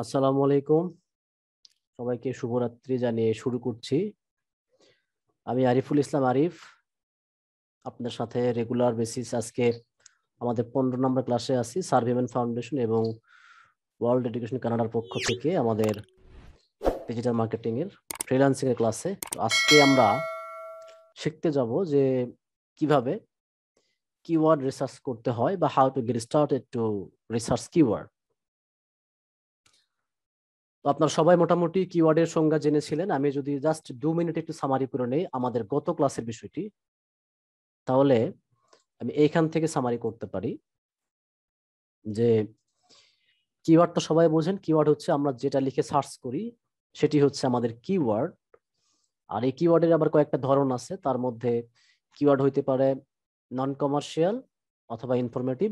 আসসালামু আলাইকুম, সবাইকে শুভরাত্রি জানিয়ে শুরু করছি। আমি আরিফুল ইসলাম আরিফ, আপনাদের সাথে রেগুলার বেসিস আজকে আমাদের 15 নম্বর ক্লাসে আছি। সার্ভিমেন্ট ফাউন্ডেশন এবং ওয়ার্ল্ড এডুকেশন কানাডার পক্ষ থেকে আমাদের ডিজিটাল মার্কেটিং এর ফ্রিল্যান্সিং এর ক্লাসে। তো আজকে আমরা শিখতে যাব যে কিভাবে কিওয়ার্ড রিসার্চ করতে হয় বা how to get started to research keyword. তো আপনারা সবাই মোটামুটি কিওয়ার্ডের সংজ্ঞা জেনেছিলেন। আমি যদি জাস্ট 2 মিনিট একটু সামারি করে নেই আমাদের গত ক্লাসের বিষয়টি, তাহলে আমি এইখান থেকে সামারি করতে পারি যে কিওয়ার্ড তো সবাই বোঝেন। কিওয়ার্ড হচ্ছে আমরা যেটা লিখে সার্চ করি সেটি হচ্ছে আমাদের কিওয়ার্ড। আর এই কিওয়ার্ডের আবার কয়েকটা ধরন আছে, তার মধ্যে কিওয়ার্ড হইতে পারে নন কমার্শিয়াল অথবা ইনফরমেটিভ,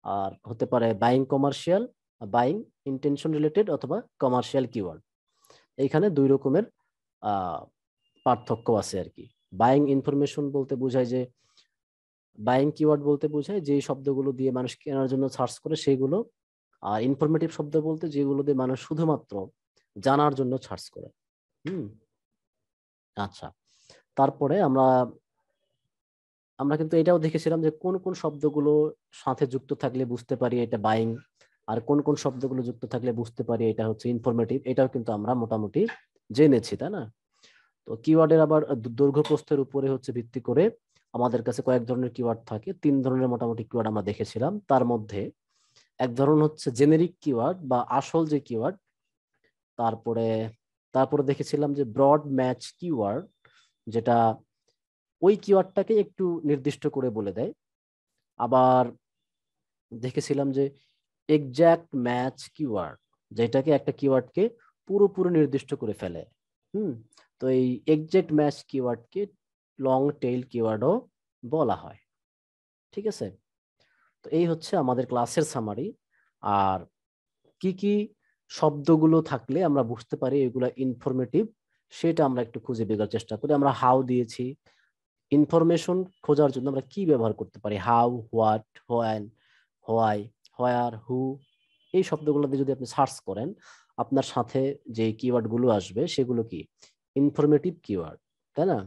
আর হতে পারে buying commercial, buying intention related অথবা কমার্শিয়াল কিওয়ার্ড। এইখানে দুই রকমের পার্থক্য আছে আর কি। বাইং ইনফরমেশন বলতে বোঝায় যে বাইং কিওয়ার্ড বলতে বোঝায় যে শব্দগুলো দিয়ে মানুষ কেনার জন্য সার্চ করে সেইগুলো, আর ইনফরমেটিভ শব্দ বলতে যেগুলো দিয়ে মানুষ শুধুমাত্র জানার জন্য সার্চ করে। আচ্ছা, তারপরে আমরা আমরা কিন্তু এটাও দেখেছিলাম যে কোন কোন শব্দগুলো সাথে যুক্ত থাকলে বুঝতে পারি এটা বাইং, আর কোন কোন শব্দগুলো যুক্ত থাকলে বুঝতে পারি এটা হচ্ছে ইনফরমেটিভ। এটাও কিন্তু আমরা মোটামুটি জেনেছি, তাই না? তো কিওয়ার্ডের আবার দৈর্ঘ্য প্রস্থের উপরে হচ্ছে ভিত্তি করে আমাদের কাছে কয়েক ধরনের কিওয়ার্ড থাকে। 3 ধরনের মোটামুটি কিওয়ার্ড আমরা দেখেছিলাম। তার মধ্যে এক ধরন হচ্ছে জেনেরিক কিওয়ার্ড বা আসল যে কিওয়ার্ড। তারপরে তারপরে দেখেছিলাম যে ব্রড ম্যাচ কিওয়ার্ড, যেটা ওই কিওয়ার্ডটাকে একটু নির্দিষ্ট করে বলে দেয়। আবার দেখেছিলাম যে এক্সাক্ট ম্যাচ কিওয়ার্ড, যেটাকে একটা কিওয়ার্ডকে পুরোপুরি নির্দিষ্ট করে ফেলে। তো এই এক্সাক্ট ম্যাচ কিওয়ার্ডকে লং টেইল কিওয়ার্ডও বলা হয়। ঠিক আছে, তো এই হচ্ছে আমাদের ক্লাসের সামারি। আর কি কি শব্দগুলো থাকলে আমরা বুঝতে পারি এগুলা ইনফরমেটিভ, সেটা আমরা একটু খুঁজে বের করার চেষ্টা করি। আমরা হাউ দিয়েছি, ইনফরমেশন খোঁজার জন্য আমরা কি ব্যবহার করতে পারি? হাউ, হোয়াট, হোয়েন, হোয়াই, হোয়ার, হু। এই শব্দগুলো দিয়ে যদি আপনি সার্চ করেন, আপনার সাথে যে কিওয়ার্ড গুলো আসবে সেগুলো কি ইনফরমেটিভ কিওয়ার্ড, তাই না?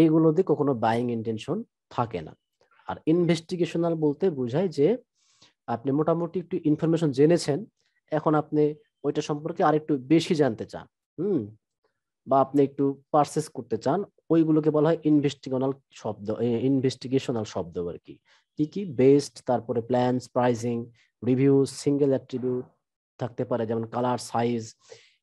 এইগুলো দিয়ে কখনো বাইং ইন্টেনশন থাকে না। আর ইনভেস্টিগেশনাল বলতে বোঝায় যে আপনি মোটামুটি একটু ইনফরমেশন জেনেছেন, এখন আপনি ওইটা সম্পর্কে আরেকটু বেশি জানতে চান, বা আপনি একটু পারচেস করতে চান, ওইগুলোকে বলা হয় ইনভেস্টিগেশনাল শব্দ আর কি। কি কি বেস্ট, তারপরে plans, pricing, review, single attribute থাকতে পারে, যেমন কালার, সাইজ।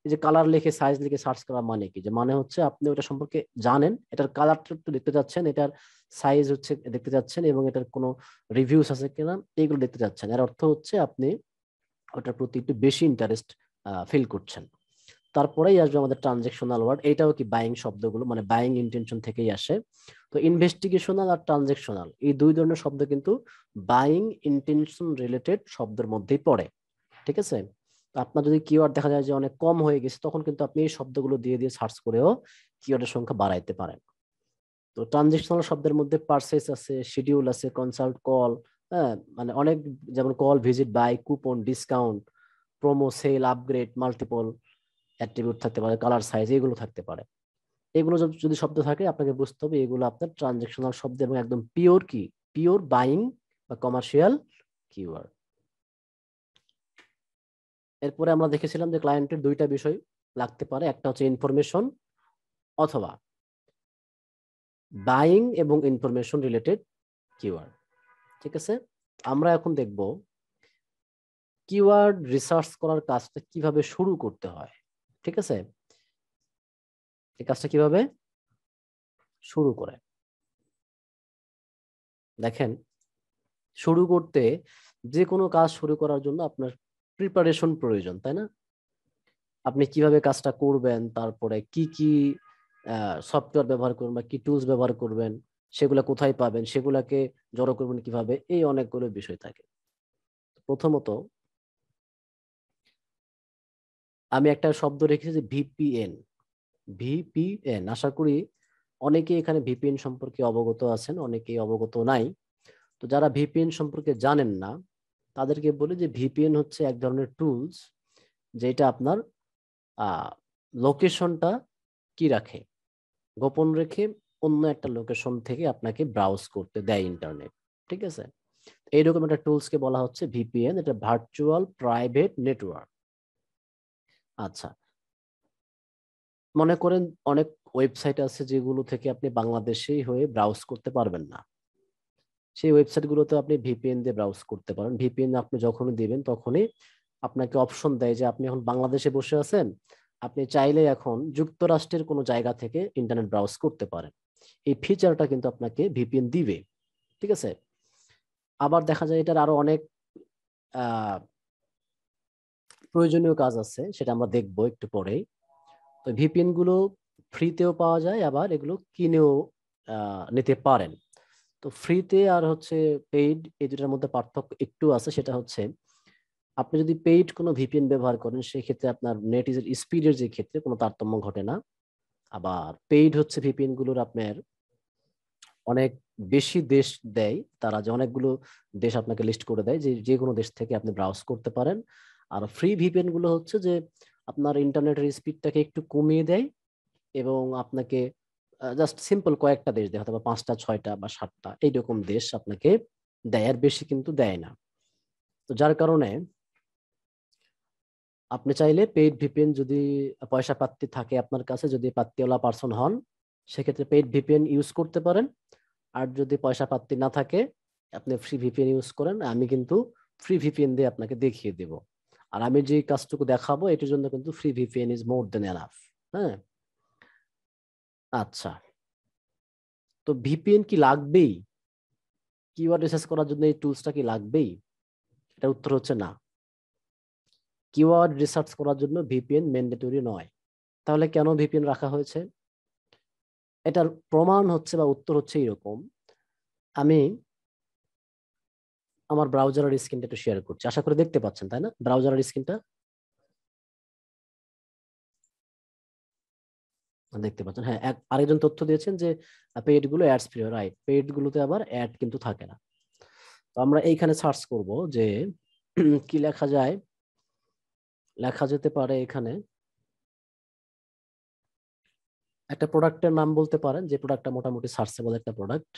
এই যে কালার লিখে সাইজ লিখে সার্চ করা মানে কি, যে মানে হচ্ছে আপনি ওটা সম্পর্কে জানেন, এটার কালারটা একটু দেখতে যাচ্ছেন, এটার সাইজ হচ্ছে দেখতে যাচ্ছেন, এবং এটার কোনো রিভিউস আছে কিনা এইগুলো দেখতে যাচ্ছেন। এর অর্থ হচ্ছে আপনি ওটার প্রতি একটু বেশি ইন্টারেস্ট ফিল করছেন। তারপরেই আসবে আমাদের ট্রানজেকশনাল ওয়ার্ড। এটাও কি বাইং শব্দগুলো, মানে বাইং ইন্টেনশন থেকেই আসে। তো ইনভেস্টিগেশনাল আর ট্রানজেকশনাল এই দুই ধরনের শব্দ কিন্তু বাইং ইন্টেনশন রিলেটেড শব্দের মধ্যেই পড়ে। ঠিক আছে, তো আপনার যদি কিওয়ার্ড দেখা যায় যে অনেক কম হয়ে গেছে, তখন কিন্তু আপনি এই শব্দগুলো দিয়ে দিয়ে সার্চ করেও কিওয়ার্ডের সংখ্যা বাড়াইতে পারেন। তো ট্রানজেকশনাল শব্দের মধ্যে পারচেস আছে, শিডিউল আছে, কনসাল্ট, কল, হ্যাঁ মানে অনেক, যেমন call, visit, buy, coupon, discount, promo, sale, upgrade, multiple attribute থাকতে পারে, কালার, সাইজ, এগুলো থাকতে পারে। এগুলো যদি শব্দ থাকে আপনাকে বুঝতে হবে এগুলো আপনার ট্রানজেকশনাল শব্দ এবং একদম পিওর কি, পিওর বাইং বা কমার্শিয়াল কিওয়ার্ড। এরপরে আমরা দেখেছিলাম যে ক্লায়েন্টের দুইটা বিষয় লাগতে পারে, একটা হচ্ছে ইনফরমেশন অথবা বাইং এবং ইনফরমেশন রিলেটেড কিওয়ার্ড। ঠিক আছে, আমরা এখন দেখব কিওয়ার্ড রিসার্চ করার কাজটা কিভাবে শুরু করতে হয়। ঠিক আছে, এই কাজটা কিভাবে শুরু করে দেখেন। শুরু করতে যে কোনো কাজ শুরু করার জন্য আপনার প্রিপারেশন প্রয়োজন, তাই না? আপনি কিভাবে কাজটা করবেন, তারপরে কি কি সফটওয়্যার ব্যবহার করবেন বা কি টুলস ব্যবহার করবেন, সেগুলা কোথায় পাবেন, সেগুলাকে জড়ো করবেন কিভাবে, এই অনেকগুলো বিষয় থাকে। প্রথমত আমি একটা শব্দ রেখেছি যে ভিপিএন। ভিপিএন, আশা করি অনেকে এখানে ভিপিএন সম্পর্কে অবগত আছেন, অনেকেই অবগত নাই। তো যারা ভিপিএন সম্পর্কে জানেন না, তাদেরকে বলি যে ভিপিএন হচ্ছে এক ধরনের টুলস যেটা আপনার লোকেশনটা কি রাখে, গোপন রেখে অন্য একটা লোকেশন থেকে আপনাকে ব্রাউজ করতে দেয় ইন্টারনেট। ঠিক আছে, এইরকম একটা টুলসকে বলা হচ্ছে ভিপিএন, এটা ভার্চুয়াল প্রাইভেট নেটওয়ার্ক। আচ্ছা, মনে করেন অনেক ওয়েবসাইট আছে যেগুলো থেকে আপনি বাংলাদেশেই হয়ে ব্রাউজ করতে পারবেন না, সেই ওয়েবসাইটগুলোতে আপনি ভিপিএন দিয়ে ব্রাউজ করতে পারেন। ভিপিএন আপনি যখনই দিবেন তখনই আপনাকে অপশন দেয় যে আপনি এখন বাংলাদেশে বসে আছেন, আপনি চাইলে এখন যুক্তরাষ্ট্রের কোনো জায়গা থেকে ইন্টারনেট ব্রাউজ করতে পারেন। এই ফিচারটা কিন্তু আপনাকে ভিপিএন দিবে। ঠিক আছে, আবার দেখা যায় এটার আরো অনেক প্রয়োজনীয় কাজ আছে, সেটা আমরা দেখবো একটু পরেই। তো ভিপিএন গুলো ফ্রিতেও পাওয়া যায়, আবার এগুলো কিনেও নিতে পারেন। তো ফ্রিতে আর হচ্ছে পেইড, এই দুটার মধ্যে পার্থক্য একটু আছে, সেটা হচ্ছে আপনি যদি পেইড কোনো ভিপিএন ব্যবহার করেন সেক্ষেত্রে আপনার নেট স্পিডের যে ক্ষেত্রে কোনো তারতম্য ঘটে না। আবার পেইড হচ্ছে ভিপিএন গুলোর আপনার অনেক বেশি দেশ দেয়, তারা যে অনেকগুলো দেশ আপনাকে লিস্ট করে দেয় যে যে কোনো দেশ থেকে আপনি ব্রাউজ করতে পারেন। আর ফ্রি ভিপিএন গুলো হচ্ছে যে আপনার ইন্টারনেটের স্পিডটাকে একটু কমিয়ে দেয় এবং আপনাকে জাস্ট সিম্পল কয়েকটা দেশ দেয়, হয়তো 5টা 6টা বা 7টা এইরকম দেশ আপনাকে দেয়, আর বেশি কিন্তু দেয় না। তো যার কারণে আপনি চাইলে পেইড ভিপিএন, যদি পয়সা পাত্তি থাকে আপনার কাছে, যদি পাত্তিওয়ালা পার্সন হন, সেক্ষেত্রে পেইড ভিপিএন ইউজ করতে পারেন। আর যদি পয়সা পাত্তি না থাকে আপনি ফ্রি ভিপিএন ইউজ করেন। আমি কিন্তু ফ্রি ভিপিএন দিয়ে আপনাকে দেখিয়ে দেব, আর আমি যে কাজটুকু দেখাবো এটার জন্য কিন্তু free VPN is more than enough. হ্যাঁ, আচ্ছা, তো ভিপিএন কি লাগবেই, কিওয়ার্ড রিসার্চ করার জন্য এই টুলসটা কি লাগবেই? এটা উত্তর হচ্ছে না। কিওয়ার্ড রিসার্চ করার জন্য ভিপিএন ম্যান্ডেটরি নয়। তাহলে কেন ভিপিএন রাখা হয়েছে? এটার প্রমাণ হচ্ছে বা উত্তর হচ্ছে এরকম। আমি আমার ব্রাউজারের স্ক্রিনটা একটু শেয়ার করছি, আশা করি দেখতে পাচ্ছেন, তাই না? ব্রাউজারের স্ক্রিনটা দেখতে পাচ্ছেন। হ্যাঁ, আরেকজন তথ্য দিয়েছেন যে পেইড গুলো অ্যাডস ফ্রি, রাইট, পেইড গুলোতে আবার অ্যাড কিন্তু থাকে না। তো আমরা এইখানে সার্চ করব যে কি লেখা যায়। লেখা যেতে পারে এখানে একটা প্রোডাক্টের নাম বলতে পারেন, যে প্রোডাক্টটা মোটামুটি সার্চেবল একটা প্রোডাক্ট।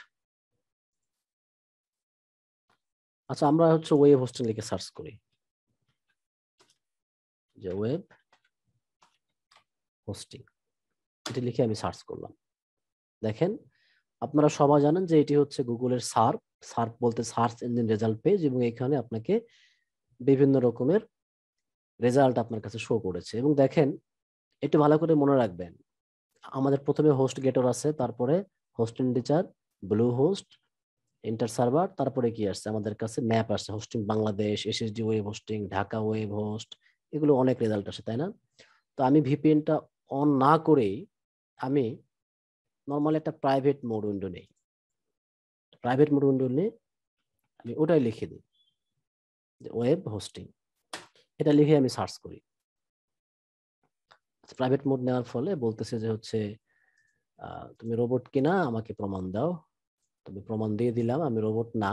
আচ্ছা, আমরা হচ্ছে ওয়েব হোস্টিং লিখে সার্চ করি, যে ওয়েব হোস্টিং, এটা লিখে আমি সার্চ করলাম। দেখেন, আপনারা সবাই জানেন যে এটি হচ্ছে গুগলের সার্চ, সার্চ বলতে সার্চ ইঞ্জিন রেজাল্ট পেজ, এবং এখানে আপনাকে বিভিন্ন রকমের রেজাল্ট আপনার কাছে শো করেছে। এবং দেখেন, একটু ভালো করে মনে রাখবেন, আমাদের প্রথমে হোস্ট গেটর আছে, তারপরে হোস্ট ইন্ডিচার, ব্লু হোস্ট, ইন্টার সার্ভার, তারপরে কি আসছে আমাদের কাছে, ম্যাপ আসছে, hosting Bangladesh, SSD web hosting, Dhaka web host, এগুলো অনেক রেজাল্ট আসে, তাই না? তো আমি ভিপিএনটা অন না করেই আমি নর্মালি একটা প্রাইভেট মোড উইন্ডো নেই, প্রাইভেট মোড উইন্ডো নিয়ে আমি ওটাই লিখে দিই, ওয়েব হোস্টিং, এটা লিখে আমি সার্চ করি। প্রাইভেট মোড নেওয়ার ফলে বলতেছে যে হচ্ছে তুমি রোবট কিনা, আমাকে প্রমাণ দাও। তুমি প্রমাণ দিয়ে দিলাম আমি রোবট না।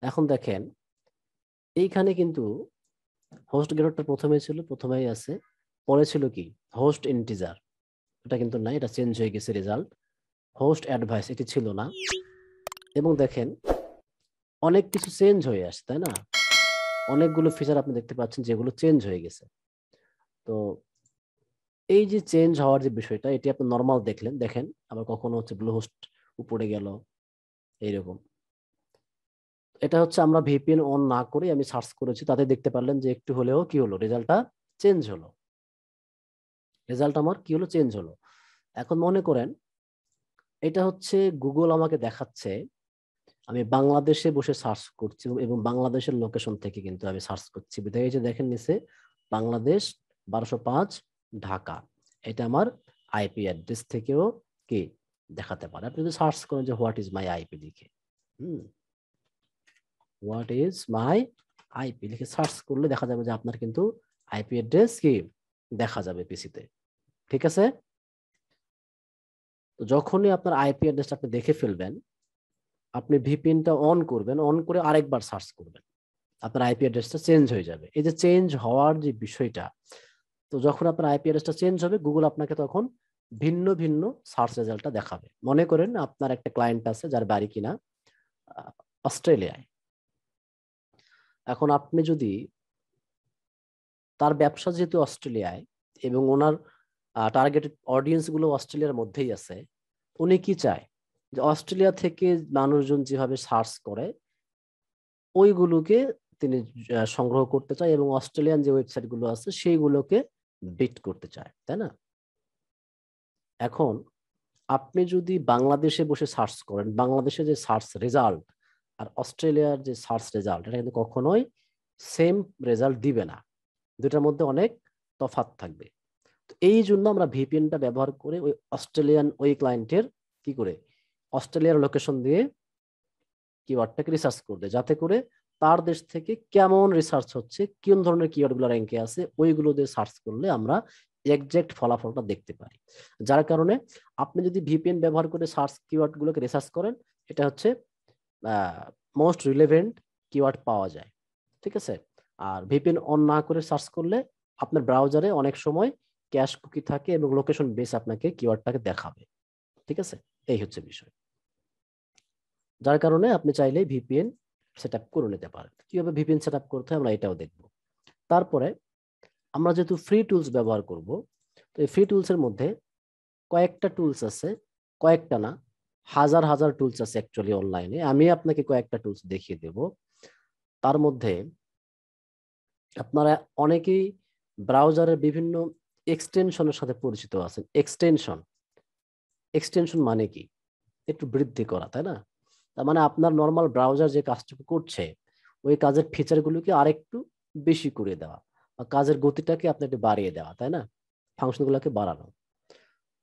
এখন দেখেন, এইখানে কিন্তু হোস্ট গেটরটা প্রথমে ছিল, প্রথমেই আছে, পরে ছিল কি হোস্ট ইন্টিজার, এটা কিন্তু নাই, এটা চেঞ্জ হয়ে গেছে রেজাল্ট। হোস্ট অ্যাডভাইস এটি ছিল না। এবং দেখেন, অনেক কিছু চেঞ্জ হয়ে আসছে, তাই না? অনেকগুলো ফিচার আপনি দেখতে পাচ্ছেন যেগুলো চেঞ্জ হয়ে গেছে। তো এই যে চেঞ্জ হওয়ার যে বিষয়টা, এটি আপনি নর্মাল দেখলেন, দেখেন আবার কখনো হচ্ছে ব্লু হোস্ট উপরে গেল, এইরকম। এটা হচ্ছে আমরা ভিপিএন অন না করে আমি সার্চ করেছি, তাতে দেখতে পারলেন যে একটু হলেও কি হলো, রেজাল্টটা চেঞ্জ হলো, রেজাল্ট আমার কি হলো, চেঞ্জ হলো। এখন মনে করেন এটা হচ্ছে গুগল আমাকে দেখাচ্ছে আমি বাংলাদেশে বসে সার্চ করছি, এবং বাংলাদেশের লোকেশন থেকে কিন্তু আমি সার্চ করছি, বিধায় এই যে দেখেন নিচে বাংলাদেশ 1205 ঢাকা, এটা আমার আইপি অ্যাড্রেস থেকেও কি দেখাতে পারে। আপনি যদি সার্চ করেন যে হোয়াট ইজ মাই আইপি লিখে, হোয়াট ইজ মাই আইপি লিখে সার্চ করলে দেখা যাবে যে আপনার কিন্তু আইপি অ্যাড্রেস কি দেখা যাবে পিসিতে। ঠিক আছে, তো যখনই আপনার আইপি অ্যাড্রেসটা আপনি দেখে ফেলবেন, আপনি ভিপিএনটা অন করবেন, অন করে আরেকবার সার্চ করবেন, আপনার আইপি অ্যাড্রেসটা চেঞ্জ হয়ে যাবে। এই যে চেঞ্জ হওয়ার যে বিষয়টা, তো যখন আপনার আইপি অ্যাড্রেসটা চেঞ্জ হবে, গুগল আপনাকে তখন ভিন্ন ভিন্ন সার্চ রেজাল্টটা দেখাবে। মনে করেন আপনার একটা ক্লায়েন্ট আছে যার বাড়ি কিনা অস্ট্রেলিয়ায়। এখন আপনি যদি তার ব্যবসা যেহেতু অস্ট্রেলিয়ায় এবং ওনার টার্গেটেড অডিয়েন্স গুলো অস্ট্রেলিয়ার মধ্যেই আছে, উনি কি চায় যে অস্ট্রেলিয়া থেকে মানুষজন যেভাবে সার্চ করে ওইগুলোকে তিনি সংগ্রহ করতে চায় এবং অস্ট্রেলিয়ান যে ওয়েবসাইট গুলো আছে সেইগুলোকে বিট করতে চায়, তাই না? এখন আপনি যদি বাংলাদেশে বসে সার্চ করেন, বাংলাদেশে যে সার্চ রেজাল্ট আর অস্ট্রেলিয়ার যে সার্চ রেজাল্ট, এটা কিন্তু কখনোই সেম রেজাল্ট দিবে না, দুটার মধ্যে অনেক তফাৎ থাকবে। তো এই জন্য আমরা ভিপিএনটা ব্যবহার করে ওই অস্ট্রেলিয়ান ওই ক্লায়েন্টের কি করে অস্ট্রেলিয়ার লোকেশন দিয়ে কিওয়ার্ডটাকে রিসার্চ করবে, যাতে করে তার দেশ থেকে কেমন রিসার্চ হচ্ছে, কোন ধরনের কিওয়ার্ড গুলো র্যাঙ্কে আছে, ওইগুলো দিয়ে সার্চ করলে আমরা এক্সাক্ট ফলাফলটা দেখতে পারি। যার কারণে আপনি যদি ভিপিএন ব্যবহার করে সার্চ কিওয়ার্ড গুলোকে রিসার্চ করেন, এটা হচ্ছে মোস্ট রিলেভেন্ট কিওয়ার্ড পাওয়া যায়, ঠিক আছে? আর ভিপিএন অন না করে সার্চ করলে আপনার ব্রাউজারে অনেক সময় ক্যাশ কুকি থাকে এবং লোকেশন বেস আপনাকে কিওয়ার্ডটাকে দেখাবে, ঠিক আছে? এই হচ্ছে বিষয়। যার কারণে আপনি চাইলে ভিপিএন সেট আপ করে নিতে পারেন। কিভাবে ভিপিএন সেট আপ করতে হয় আমরা এটাও দেখব। তারপরে আমরা যেহেতু ফ্রি টুলস ব্যবহার করব, তো এই ফ্রি টুলসের মধ্যে কয়েকটা টুলস আছে, কয়েকটা না, হাজার হাজার টুলস আছে অ্যাকচুয়ালি অনলাইনে। আমি আপনাকে কয়েকটা টুলস দেখিয়ে দেব। তার মধ্যে আপনারা অনেকেই ব্রাউজারের বিভিন্ন এক্সটেনশনের সাথে পরিচিত আছেন। এক্সটেনশন, এক্সটেনশন মানে কি? একটু বৃদ্ধি করা, তাই না? তার মানে আপনার নর্মাল ব্রাউজার যে কাজটুকু করছে ওই কাজের ফিচারগুলোকে আরেকটু বেশি করে দেওয়া, বা কাজের গতিটাকে আপনি একটু বাড়িয়ে দেওয়া, তাই না? ফাংশনগুলোকে বাড়ানো।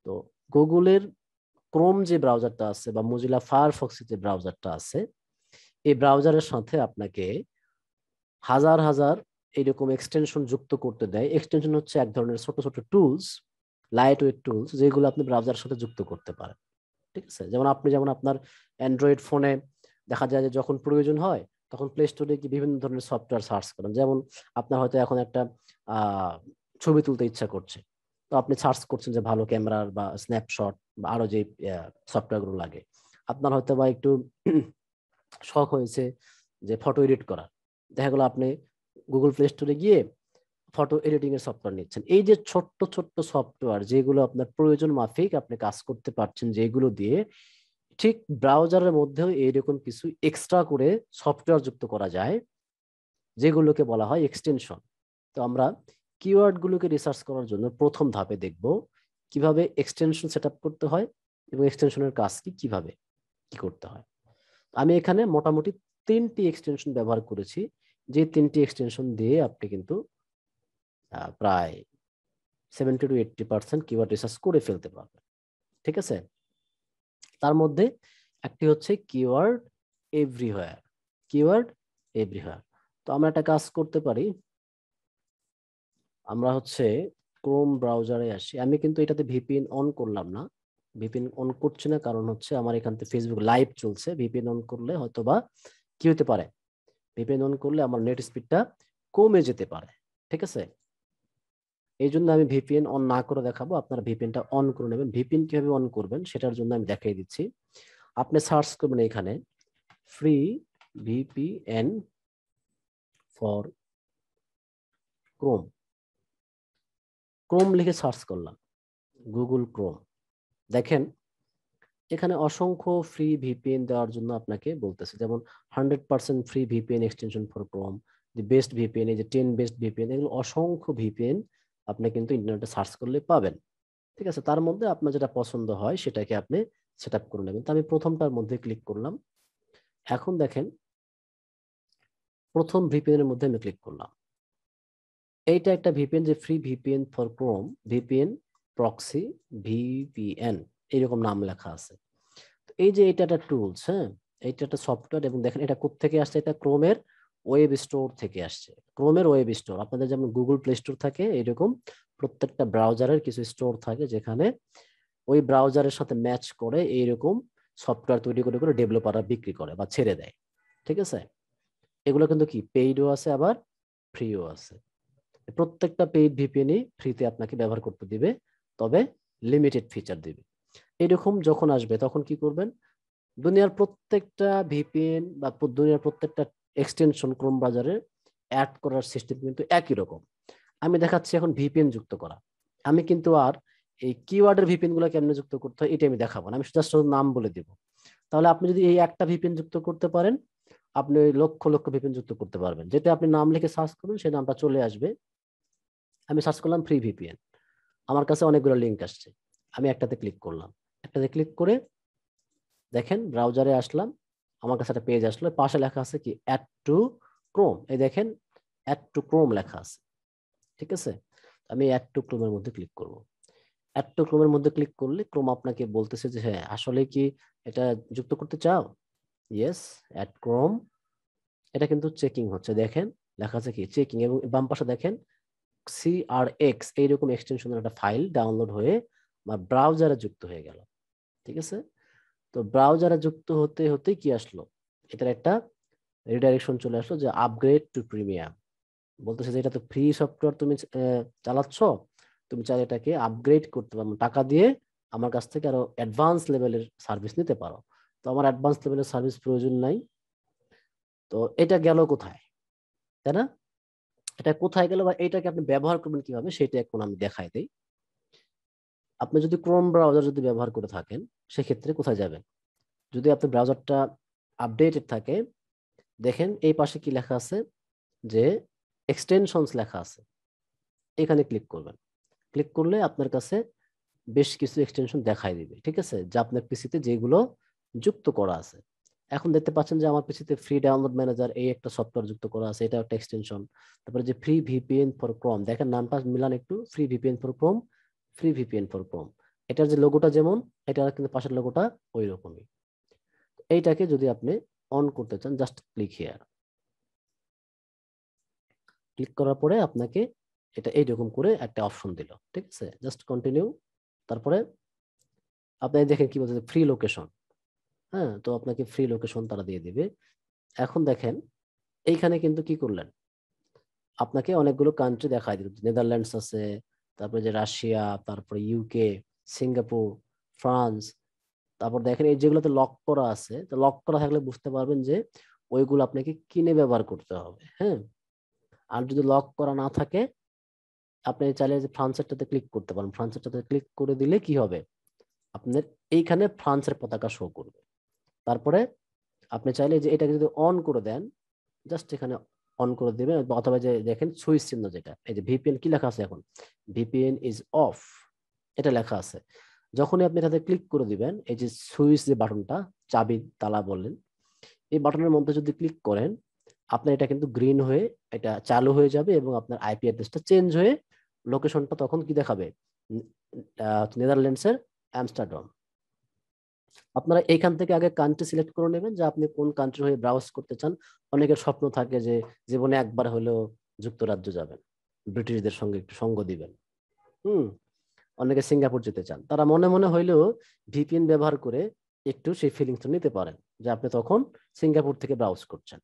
তো গুগলের ক্রোম যে ব্রাউজারটা আছে বা মোজিলা ফায়ারফক্স যে ব্রাউজারটা আছে, এই ব্রাউজারের সাথে আপনাকে হাজার হাজার এইরকম এক্সটেনশন যুক্ত করতে দেয়। এক্সটেনশন হচ্ছে এক ধরনের ছোট ছোট টুলস, লাইট ওয়েট টুলস, যেগুলো আপনি ব্রাউজারের সাথে যুক্ত করতে পারেন, ঠিক আছে? যেমন আপনার অ্যান্ড্রয়েড ফোনে দেখা যায় যে যখন প্রয়োজন হয় তখন প্লে স্টোরে গিয়ে বিভিন্ন ধরনের সফটওয়্যার সার্চ করেন। যেমন আপনার হয়তো এখন একটা ছবি তুলতে ইচ্ছা করছে, তো আপনি সার্চ করছেন যে ভালো ক্যামেরার বা স্ন্যাপশট বা আরো যে সফটওয়্যার গুলো লাগে। আপনার হয়তো বা একটু শখ হয়েছে যে ফটো এডিট করা, দেখা গেলো আপনি গুগল প্লে স্টোরে গিয়ে ফটো এডিটিং এর সফটওয়্যার নিচ্ছেন। এই যে ছোট্ট ছোট্ট সফটওয়্যার যেগুলো আপনার প্রয়োজন মাফিক আপনি কাজ করতে পারছেন, যেগুলো দিয়ে ঠিক ব্রাউজারের মধ্যেও এইরকম কিছু এক্সট্রা করে সফটওয়্যার যুক্ত করা যায়, যেগুলোকে বলা হয় এক্সটেনশন। তো আমরা কিওয়ার্ড গুলোকে রিসার্চ করার জন্য প্রথম ধাপে দেখব কিভাবে এক্সটেনশন সেট আপ করতে হয় এবং এক্সটেনশনের কাজ কিভাবে কি করতে হয়। আমি এখানে মোটামুটি 3টি এক্সটেনশন ব্যবহার করেছি, যে 3টি এক্সটেনশন দিয়ে আপনি কিন্তু প্রায় 70 to 80% কিওয়ার্ড রিসার্চ করে ফেলতে পারবেন, ঠিক আছে? তার মধ্যে একটি হচ্ছে কিওয়ার্ড এভরিওয়্যার। কিওয়ার্ড এভরিওয়্যার, তো আমরা একটা কাজ করতে পারি। আমরা হচ্ছে ক্রোম ব্রাউজারে আসি। আমি কিন্তু এটাতে ভিপিএন অন করলাম না, ভিপিএন অন করছি না, কারণ হচ্ছে আমার এখান থেকে ফেসবুক লাইভ চলছে। ভিপিএন অন করলে হয়তোবা কি হতে পারে, ভিপিএন অন করলে আমার নেট স্পিডটা কমে যেতে পারে, ঠিক আছে? এই জন্য আমি ভিপিএন অন না করে দেখাবো, আপনারা ভিপিএনটা অন করে নেবেন। ভিপিএন কিভাবে অন করবেন সেটার জন্য আমি দেখিয়ে দিচ্ছি। আপনি সার্চ করবেন এখানে free VPN for Chrome, Chrome লিখে সার্চ করলাম, গুগল ক্রোম। দেখেন এখানে অসংখ্য ফ্রি ভিপিএন দেওয়ার জন্য আপনাকে বলতেছে, যেমন 100% free VPN extension for Chrome, the best VPN, এই যে 10 বেস্ট ভিপিএন, এগুলো অসংখ্য ভিপিএন আপনি কিন্তু ইন্টারনেটে সার্চ করলে পাবেন, ঠিক আছে? তার মধ্যে আপনার যেটা পছন্দ হয় সেটাকে আপনি সেট আপ করে নেবেন। তো আমি প্রথমটার মধ্যে ক্লিক করলাম। এখন দেখেন প্রথম ভিপিএন এর মধ্যে আমি ক্লিক করলাম। এইটা একটা ভিপিএন, যে free VPN for Chrome, VPN proxy VPN এরকম নাম লেখা আছে। তো এই যে এটা একটা টুলস, হ্যাঁ, এইটা একটা সফটওয়্যার, এবং দেখেন এটা কোত্থেকে আসছে, এটা ক্রোমের ওয়েব স্টোর থেকে আসছে। ক্রোমের ওয়েব স্টোর, আপনাদের যেমন গুগল প্লে স্টোর থাকে এরকম প্রত্যেকটা ব্রাউজারের কিছু স্টোর থাকে, যেখানে ওই ব্রাউজারের সাথে ম্যাচ করে এইরকম সফটওয়্যার তৈরি করে করে ডেভেলপাররা বিক্রি করে বা ছেড়ে দেয়, ঠিক আছে? এগুলো কিন্তু কি পেইডও আছে আবার ফ্রিও আছে। প্রত্যেকটা পেইড ভিপিএনই ফ্রিতে আপনাকে ব্যবহার করতে দিবে, তবে লিমিটেড ফিচার দিবে। এরকম যখন আসবে তখন কি করবেন, দুনিয়ার প্রত্যেকটা ভিপিএন বা দুনিয়ার প্রত্যেকটা এক্সটেনশন ক্রোম ব্রাউজারে অ্যাড করার সিস্টেম কিন্তু একই রকম। আমি দেখাচ্ছি এখন ভিপিএন যুক্ত করা। আমি কিন্তু আর এই কিওয়ার্ডের ভিপিএন গুলো কেমনে যুক্ত করতে হয় এটা আমি দেখাবো না, আমি জাস্ট নাম বলে দিব। তাহলে আপনি যদি এই একটা ভিপিএন যুক্ত করতে পারেন, আপনি লক্ষ লক্ষ ভিপিএন যুক্ত করতে পারবেন। যেটা আপনি নাম লিখে সার্চ করবেন সেই নামটা চলে আসবে। আমি সার্চ করলাম ফ্রি ভিপিএন, আমার কাছে অনেকগুলো লিঙ্ক আসছে। আমি একটাতে ক্লিক করলাম, একটাতে ক্লিক করে দেখেন ব্রাউজারে আসলাম, আমার কাছে একটা পেজ আসলো, পাশে লেখা আছে কি অ্যাড টু ক্রোম। এই দেখেন অ্যাড টু ক্রোম লেখা আছে, ঠিক আছে? আমি অ্যাড টু ক্রোমের মধ্যে ক্লিক করব। অ্যাড টু ক্রোমের মধ্যে ক্লিক করলে ক্রোম আপনাকে বলতেছে যে হ্যাঁ আসলে কি এটা যুক্ত করতে চাও, ইয়েস অ্যাড ক্রোম। এটা কিন্তু চেকিং হচ্ছে, দেখেন লেখা আছে কি চেকিং, এবং বাম পাশে দেখেন CRX এইরকম এক্সটেনশনের একটা ফাইল ডাউনলোড হয়ে আমার ব্রাউজারে যুক্ত হয়ে গেল, ঠিক আছে? তো ব্রাউজারে যুক্ত হতে হতে কি আসলো, এটার একটা রিডাইরেকশন চলে আসলো যে আপগ্রেড টু প্রিমিয়াম। বলতেছে যে এটা তো ফ্রি সফটওয়্যার তুমি চালাচ্ছ, তুমি চাইলে এটাকে আপগ্রেড করতে পারো, টাকা দিয়ে আমার কাছ থেকে আরো অ্যাডভান্স লেভেলের সার্ভিস নিতে পারো। তো আমার অ্যাডভান্স লেভেলের সার্ভিস প্রয়োজন নাই। তো এটা গেল কোথায়, তাই না? এটা কোথায় গেল বা এটাকে আপনি ব্যবহার করবেন কিভাবে সেটা এখন আমি দেখাই দিই। আপনি যদি ক্রোম ব্রাউজার যদি ব্যবহার করে থাকেন সেক্ষেত্রে কোথায় যাবেন, যদি আপনার ব্রাউজারটা আপডেটেড থাকে, দেখেন এই পাশে কি লেখা আছে যে এক্সটেনশনস লেখা আছে, এখানে ক্লিক করবেন। ক্লিক করলে আপনার কাছে বেশ কিছু এক্সটেনশন দেখাই দিবে, ঠিক আছে, যা আপনার পিসিতে যেগুলো যুক্ত করা আছে। এখন দেখতে পাচ্ছেন যে আমার পিসিতে ফ্রি ডাউনলোড ম্যানেজার এই একটা সফটওয়্যার যুক্ত করা আছে, এটা একটা এক্সটেনশন। তারপরে যে ফ্রি ভিপিএন ফর ক্রোম, দেখেন নামটা মিলান একটু, free VPN for Chrome, free VPN for Chrome. এটার যে লোগোটা যেমন, এটা কিন্তু পাশের লোগোটা ওই রকমই। এইটাকে যদি আপনি অন করতে চান জাস্ট ক্লিক হিয়ার। ক্লিক করার পরে আপনাকে এটা এইরকম করে একটা অপশন দিল, ঠিক আছে, জাস্ট কন্টিনিউ। তারপরে আপনি দেখেন কি বলতেছে ফ্রি লোকেশন, হ্যাঁ, তো আপনাকে ফ্রি লোকেশন তারা দিয়ে দিবে। এখন দেখেন এইখানে কিন্তু কি করলেন, আপনাকে অনেকগুলো কান্ট্রি দেখায় দিল, নেদারল্যান্ডস আছে, তারপরে যে রাশিয়া, তারপরে ইউকে, সিঙ্গাপুর, ফ্রান্স। তারপর দেখেন এই যেগুলোতে লক করা আছে, তো লক করা থাকলে বুঝতে পারবেন যে ওইগুলো আপনাকে কিনে ব্যবহার করতে হবে, হ্যাঁ। আর যদি লক করা না থাকে, আপনি চাইলে যে ফ্রান্সেরটাতে ক্লিক করতে পারেন, ফ্রান্সেরটাতে ক্লিক করে দিলে কি হবে, আপনার এইখানে ফ্রান্সের পতাকা শো করবে। তারপরে আপনি চাইলে যে এটাকে যদি অন করে দেন, জাস্ট এখানে অন করে দিবেন, অথবা যে দেখেন সুইচ চিহ্ন, যেটা এই যে ভিপিএন কি লেখা আছে এখন, ভিপিএন ইজ অফ, এটা লেখা আছে। যখনই আপনি এটাতে ক্লিক করে দিবেন, এই যে সুইচ যে বাটনটা, চাবি তালা বললেন, এই বাটনের মধ্যে যদি ক্লিক করেন, আপনার এটা কিন্তু গ্রিন হয়ে এটা চালু হয়ে যাবে, এবং আপনার আইপি অ্যাড্রেসটা চেঞ্জ হয়ে লোকেশনটা তখন কি দেখাবে, নেদারল্যান্ডসের আমস্টারডাম। আপনারা এইখান থেকে আগে কান্ট্রি সিলেক্ট করে নেবেন যে আপনি কোন কান্ট্রি হয়ে ব্রাউজ করতে চান। অনেকের স্বপ্ন থাকে যে জীবনে একবার হলেও যুক্তরাজ্য যাবেন, ব্রিটিশদের সঙ্গে একটু সঙ্গ দিবেন। হুম। অনেকে সিঙ্গাপুর যেতে চান, তারা মনে মনে হইলেও ভিপিএন ব্যবহার করে একটু সেই ফিলিংসটা নিতে পারেন যে আপনি তখন সিঙ্গাপুর থেকে ব্রাউজ করছেন।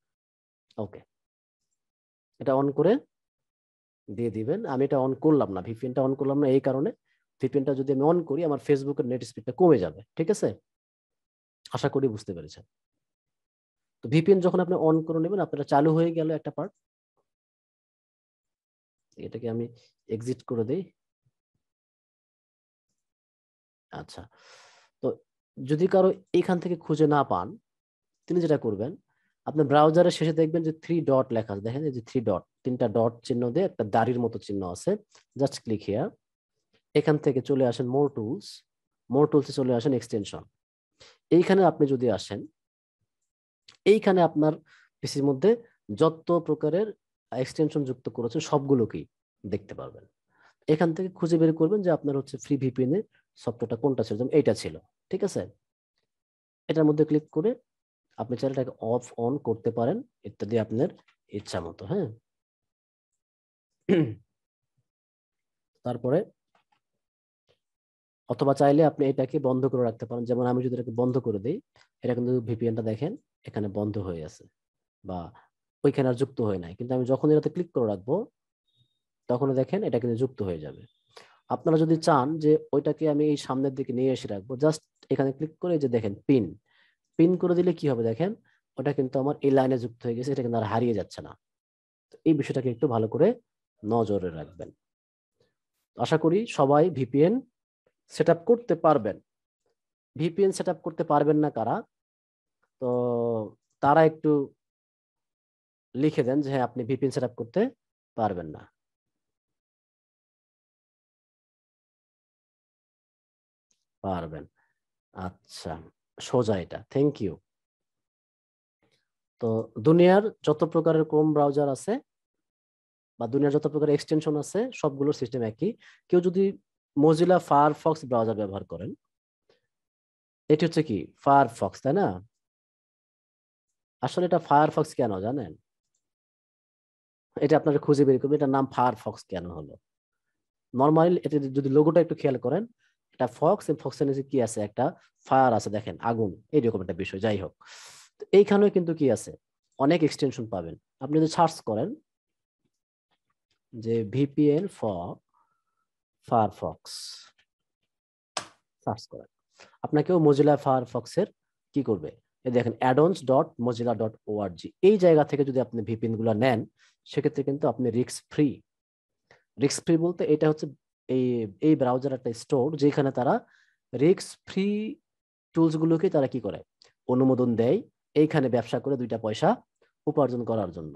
ওকে, এটা অন করে দিয়ে দিবেন। আমি এটা অন করলাম না, ভিপিএনটা অন করলাম না এই কারণে, ভিপিএনটা যদি আমি অন করি আমার ফেসবুকের নেট স্পিডটা কমে যাবে, ঠিক আছে? আশা করি বুঝতে পেরেছেন। তো ভিপিএন যখন আপনি অন করে নেবেন, আপনারা চালু হয়ে গেল একটা পার্ট। এটাকে আমি এক্সিট করে দেই। আচ্ছা, তো যদি কারো এখান থেকে খুঁজে না পান, তিনি যেটা করবেন, আপনার ব্রাউজারের শেষে দেখবেন যে থ্রি ডট লেখা আছে, দেখেন এই যে থ্রি ডট, তিনটা ডট চিহ্ন দিয়ে একটা দাড়ির মতো চিহ্ন আছে, জাস্ট ক্লিক হিয়ার। এখান থেকে চলে আসেন মোর টুলস, মোর টুলসে চলে আসেন এক্সটেনশন। এইখানে আপনি যদি আসেন, এইখানে আপনার পিসির মধ্যে যত প্রকারের এক্সটেনশন যুক্ত করেছেন সবগুলোকেই দেখতে পারবেন। এখান থেকে খুঁজে বের করবেন যে আপনার হচ্ছে ফ্রি ভিপিএন এর সফটওয়্যারটা কোনটা ছিল, যেমন এইটা ছিল, ঠিক আছে? এটার মধ্যে ক্লিক করে আপনি চাইলে এটাকে অফ অন করতে পারেন ইত্যাদি আপনার ইচ্ছা মতো, হ্যাঁ। তারপরে অথবা চাইলে আপনি এটাকে বন্ধ করে রাখতে পারেন। যেমন আমি যদি এটাকে বন্ধ করে দিই, এটা কিন্তু ভিপিএনটা দেখেন এখানে বন্ধ হয়ে আছে বা ওইখানে আর যুক্ত হয়ে নাই, কিন্তু আমি যখন এটাতে ক্লিক করে রাখবো তখন দেখেন এটা কিন্তু যুক্ত হয়ে যাবে। আপনারা যদি চান যে ওইটাকে আমি এই সামনের দিকে নিয়ে এসে রাখবো, জাস্ট এখানে ক্লিক করে যে দেখেন পিন পিন করে দিলে কি হবে দেখেন, ওটা কিন্তু আমার এই লাইনে যুক্ত হয়ে গেছে, এটা কিন্তু আর হারিয়ে যাচ্ছে না। তো এই বিষয়টাকে একটু ভালো করে নজরে রাখবেন। আশা করি সবাই ভিপিএন সেট আপ করতে পারবেন। ভিপিএন সেট আপ করতে পারবেন না কারা, তো তারা একটু লিখে দেন যে হ্যাঁ আপনি ভিপিএন সেট আপ করতে পারবেন না। পারবেন, আচ্ছা, সোজা এটা, থ্যাংক ইউ। তো দুনিয়ার যত প্রকারের ক্রোম ব্রাউজার আছে বা দুনিয়ার যত প্রকার এক্সটেনশন আছে সবগুলোর সিস্টেম একই। কেউ যদি মজিলা ফায়ারফক্স ব্রাউজার ব্যবহার করেন, এটি হচ্ছে কি ফায়ারফক্স, তাই না? আসলে এটা ফায়ারফক্স কেন জানেন? এটা আপনারা খুঁজে বের করবেন এটার নাম ফায়ারফক্স কেন হলো। নর্মালি এটা যদি লোগোটা একটু খেয়াল করেন, এটা ফক্স, এই ফক্সের নিচে কি আছে, একটা ফায়ার আছে দেখেন, আগুন, এইরকম একটা বিষয়। যাই হোক, তো এইখানেও কিন্তু কি আছে, অনেক এক্সটেনশন পাবেন। আপনি যদি সার্চ করেন যে ভিপিএন ফর ফায়ারফক্স, সার্চ করেন, আপনাকেও মজিলা ফায়ারফক্সের কি করবে, এই দেখেন addons.mozilla.org, এই জায়গা থেকে যদি আপনি ভিপিএন গুলো নেন সেক্ষেত্রে কিন্তু আপনি রিস্ক ফ্রি। রিস্ক ফ্রি বলতে এটা হচ্ছে এই এই ব্রাউজার একটা স্টোর যেখানে তারা রিস্ক ফ্রি টুলস গুলোকে তারা কি করে, অনুমোদন দেয় এইখানে ব্যবসা করে দুইটা পয়সা উপার্জন করার জন্য।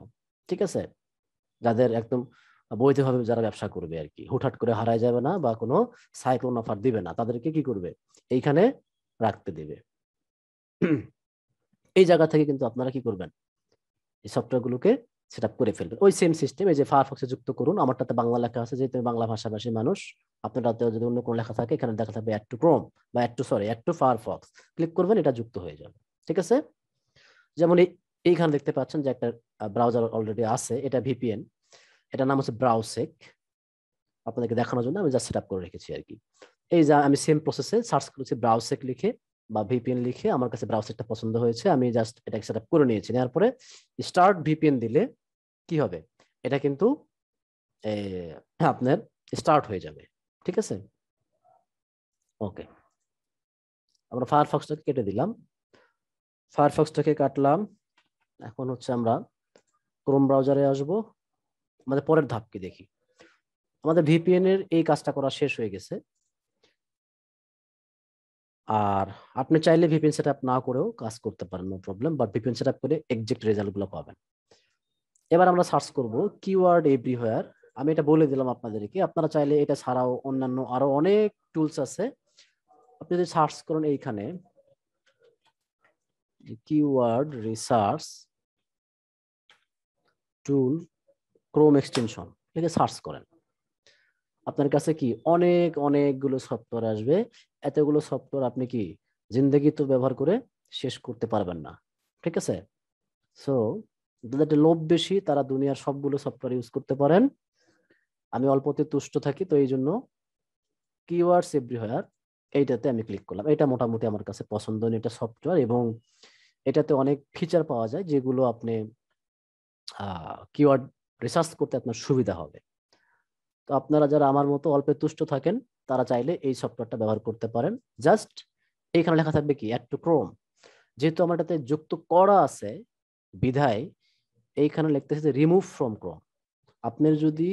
ঠিক আছে, যাদের একদম বৈধভাবে যারা ব্যবসা করবে আর কি, হুটহাট করে হারায় যাবে না বা কোনো সাইক্লোন অফার দিবে না, তাদেরকে কি করবে, এইখানে রাখতে দিবে। এই জায়গা থেকে কিন্তু আপনারা কি করবেন, এই সফটওয়্যার গুলোকে সেট আপ করে ফেলবেন। ওই সেম সিস্টেম, এই যে ফায়ারফক্সে যুক্ত করুন, আমারটাতে বাংলা লেখা আছে যেহেতু আমি বাংলা ভাষাভাষী মানুষ, আপনারটাতে যদি অন্য কোনো লেখা থাকে এখানে দেখা থাকবে অ্যাড টু ক্রোম বা অ্যাড টু ফায়ারফক্স, ক্লিক করবেন, এটা যুক্ত হয়ে যাবে। ঠিক আছে, যেমন এইখানে দেখতে পাচ্ছেন যে একটা ব্রাউজার অলরেডি আছে, এটা ভিপিএন, এটার নাম হচ্ছে ব্রাউসেক। আপনাদেরকে দেখানোর জন্য আমি জাস্ট সেট আপ করে রেখেছি আর কি। এই যে আমি সেম প্রসেসে সার্চ করেছি ব্রাউসেক লিখে বা ভিপিএন লিখে, আমার কাছে ব্রাউজারটা পছন্দ হয়েছে, আমি জাস্ট এটাকে সেট আপ করে নিয়েছি। নেওয়ার পরে স্টার্ট ভিপিএন দিলে কি হবে, এটা কিন্তু আপনার স্টার্ট হয়ে যাবে। ঠিক আছে, ওকে, আমরা ফায়ারফক্সটাকে কেটে দিলাম, ফায়ারফক্সটাকে কাটলাম। এখন হচ্ছে আমরা ক্রোম ব্রাউজারে আসব, আমাদের পরের ধাপ কি দেখি। আমাদের ভিপিএন এর এই কাজটা করা শেষ হয়ে গেছে। আর আপনি চাইলে ভিপিএন সেট আপ না করেও কাজ করতে পারেন, no problem, but VPN set up করে এক্সাক্ট রেজাল্ট গুলো পাবেন। এবার আমরা সার্চ করব কিওয়ার্ড এভরিওয়্যার। আমি এটা বলে দিলাম আপনাদেরকে, আপনারা চাইলে এটা ছাড়াও অন্যান্য আরো অনেক টুলস আছে, আপনি যদি সার্চ করেন এইখানে কিওয়ার্ড রিসার্চ টুল ক্রোম এক্সটেনশন লিখে সার্চ করেন, আপনার কাছে কি অনেকগুলো সফটওয়্যার আসবে। এতগুলো সফটওয়্যার আপনি কি জিন্দগি তো ব্যবহার করে শেষ করতে পারবেন না। ঠিক আছে, সো যাদের লোভ বেশি তারা দুনিয়ার সবগুলো সফটওয়্যার ইউজ করতে পারেন। আমি অল্পতে তুষ্ট থাকি, তো এই জন্য কিওয়ার্ডস এভরিওয়্যার এইটাতে আমি ক্লিক করলাম। এটা মোটামুটি আমার কাছে পছন্দনীয় একটা সফটওয়্যার এবং এটাতে অনেক ফিচার পাওয়া যায় যেগুলো আপনি কিওয়ার্ড রিসার্চ করতে আপনার সুবিধা হবে। তো আপনারা যারা আমার মতো অল্পে তুষ্ট থাকেন তারা চাইলে এই সফটওয়্যারটা ব্যবহার করতে পারেন। জাস্ট এইখানে লেখা থাকবে কি অ্যাড টু ক্রোম, যেহেতু আমার এটাতে যুক্ত করা আছে বিধায় এইখানে লিখতেছে যে রিমুভ ফ্রম ক্রোম। আপনার যদি